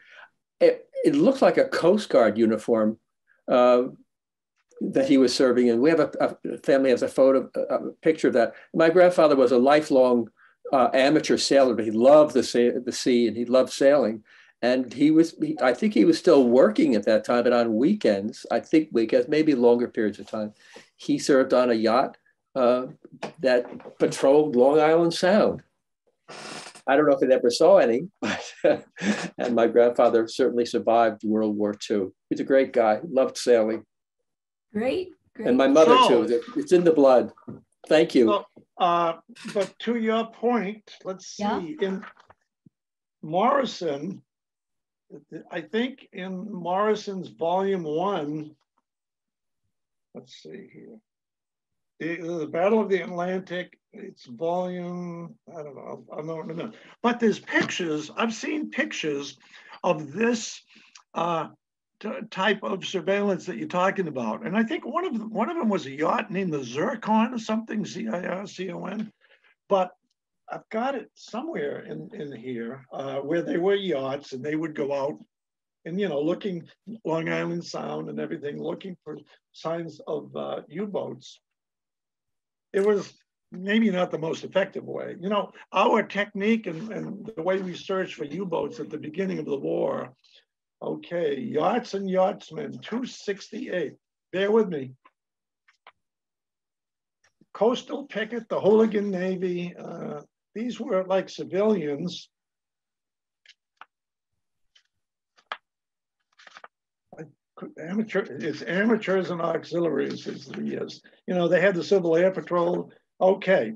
It looks like a Coast Guard uniform that he was serving in. We have a family has a picture of that. My grandfather was a lifelong amateur sailor, but he loved the sea and he loved sailing. And I think he was still working at that time, but on weekends, maybe longer periods of time, he served on a yacht that patrolled Long Island Sound. I don't know if it ever saw any, but and my grandfather certainly survived World War II. He's a great guy, loved sailing. Great. And my mother too, it's in the blood. Thank you. So, but to your point, let's see, in Morrison, I think in Morrison's volume 1, let's see here, the Battle of the Atlantic, it's volume, I don't know, but there's pictures, I've seen pictures of this type of surveillance that you're talking about. And I think one of them was a yacht named the Zircon or something, Zircon, but I've got it somewhere in here where they were yachts and they would go out and, you know, looking Long Island Sound and everything, looking for signs of U-boats. It was maybe not the most effective way. You know, our technique and the way we searched for U-boats at the beginning of the war. Okay, yachts and yachtsmen, 268. Bear with me. Coastal Picket, the Hooligan Navy. These were like civilians. It's amateurs and auxiliaries is the years. You know, they had the Civil Air Patrol. Okay,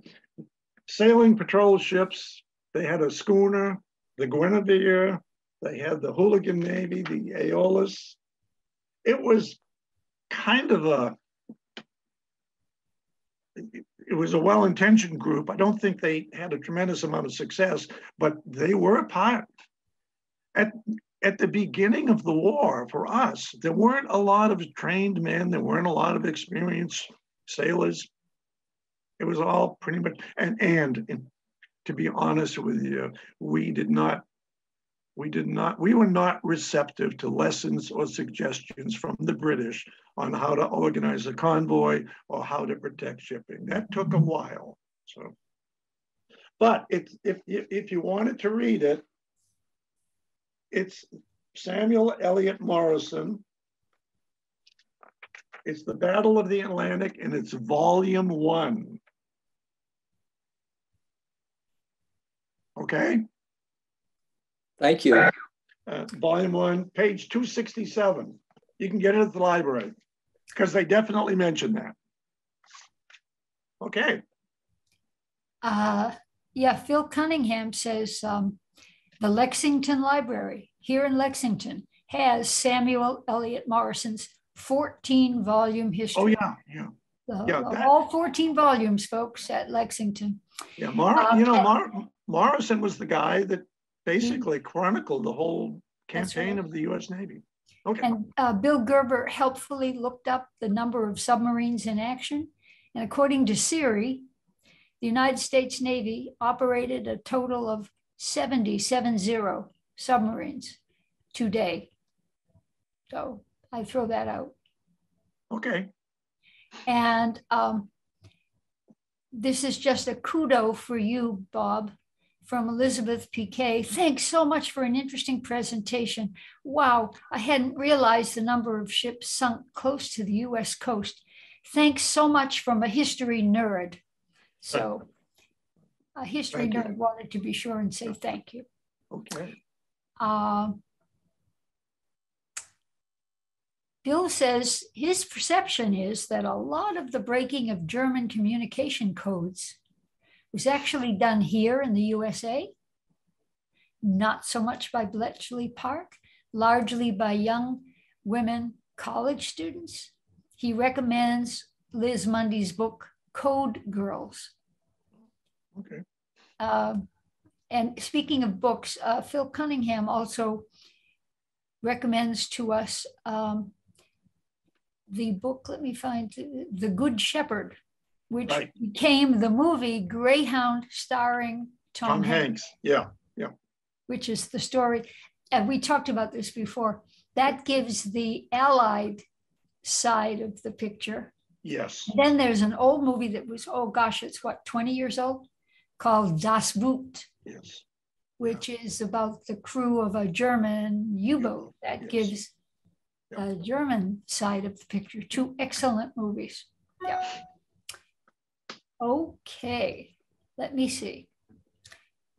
sailing patrol ships. They had a schooner, the Guinevere. They had the Hooligan Navy, the Aeolus. It was kind of it was a well-intentioned group. I don't think they had a tremendous amount of success, but they were a part. At the beginning of the war, for us, there weren't a lot of trained men. There weren't a lot of experienced sailors. It was all pretty much, and to be honest with you, we were not receptive to lessons or suggestions from the British on how to organize a convoy or how to protect shipping. That took a while. So, but if you wanted to read it, it's Samuel Eliot Morrison. It's the Battle of the Atlantic, and it's volume 1. Okay. Thank you. Volume 1, page 267. You can get it at the library because they definitely mention that. Okay. Yeah, Phil Cunningham says the Lexington Library here in Lexington has Samuel Eliot Morrison's 14-volume history. Oh, yeah. All 14 volumes, folks, at Lexington. Yeah, Morrison was the guy that basically chronicled the whole campaign of the U.S. Navy. Okay. And Bill Gerber helpfully looked up the number of submarines in action. And according to Siri, the United States Navy operated a total of 70 submarines today. So I throw that out. Okay. And this is just a kudo for you, Bob, from Elizabeth PK. Thanks so much for an interesting presentation. Wow, I hadn't realized the number of ships sunk close to the US coast. Thanks so much from a history nerd. So a history nerd wanted to be sure and say thank you. Okay. Bill says his perception is that a lot of the breaking of German communication codes was actually done here in the USA, not so much by Bletchley Park, largely by young women college students. He recommends Liz Mundy's book, Code Girls. Okay. And speaking of books, Phil Cunningham also recommends to us the book, let me find, The Good Shepherd, which became the movie Greyhound starring Tom Hanks. Yeah. Which is the story, and we talked about this before, that gives the Allied side of the picture. Yes. Then there's an old movie that was, oh gosh, it's what, 20 years old, called Das Boot. Yes. Which is about the crew of a German U-boat that gives the German side of the picture. Two excellent movies. Yeah. Okay, let me see.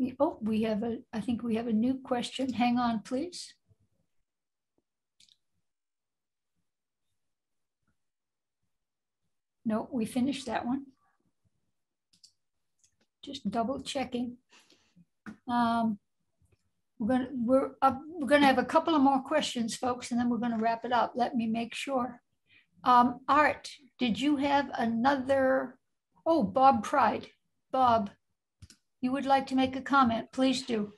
I think we have a new question. Hang on, please. No, we finished that one. Just double checking. We're gonna have a couple of more questions, folks, and then we're gonna wrap it up. Let me make sure. Art, did you have another? Oh, Bob Pride. Bob, you would like to make a comment? Please do.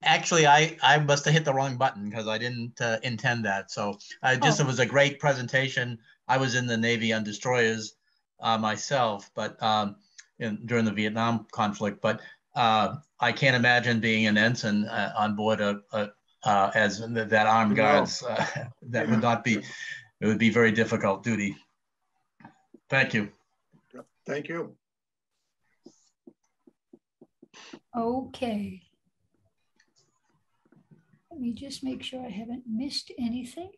Actually, I must have hit the wrong button because I didn't intend that. So it was a great presentation. I was in the Navy on destroyers myself, but during the Vietnam conflict. But I can't imagine being an ensign on board as that armed guards. That would not be. It would be very difficult duty. Thank you. Thank you. Okay. Let me just make sure I haven't missed anything.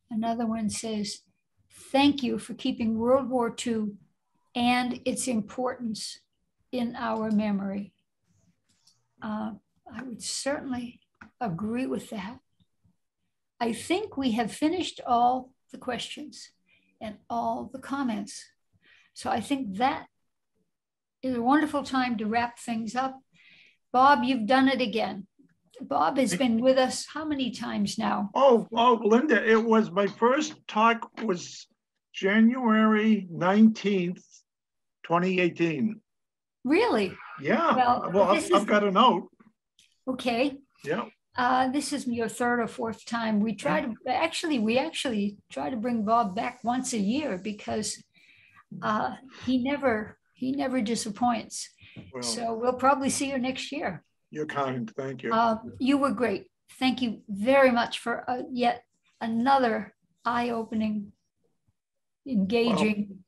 Another one says, thank you for keeping World War II and its importance in our memory. I would certainly agree with that. I think we have finished all the questions and all the comments. So I think that is a wonderful time to wrap things up. Bob, you've done it again. Bob has been with us how many times now? Oh, Linda, it was my first talk was January 19th, 2018. Really? Yeah. Well I've got a note. Okay. Yeah. This is your third or fourth time. We actually try to bring Bob back once a year because he never disappoints. Well, so we'll probably see you next year. You're kind. Thank you. You were great. Thank you very much for yet another eye-opening, engaging,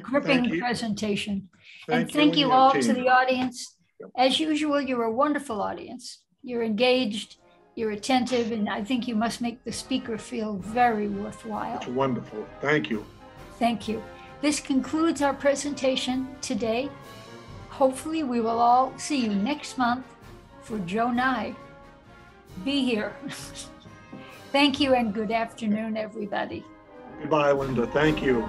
gripping presentation. Thank you all to the audience. As usual, you're a wonderful audience. You're engaged, you're attentive, and I think you must make the speaker feel very worthwhile. It's wonderful. Thank you. Thank you. This concludes our presentation today. Hopefully we will all see you next month for Joe Nye. Be here. Thank you and good afternoon, everybody. Goodbye, Linda. Thank you.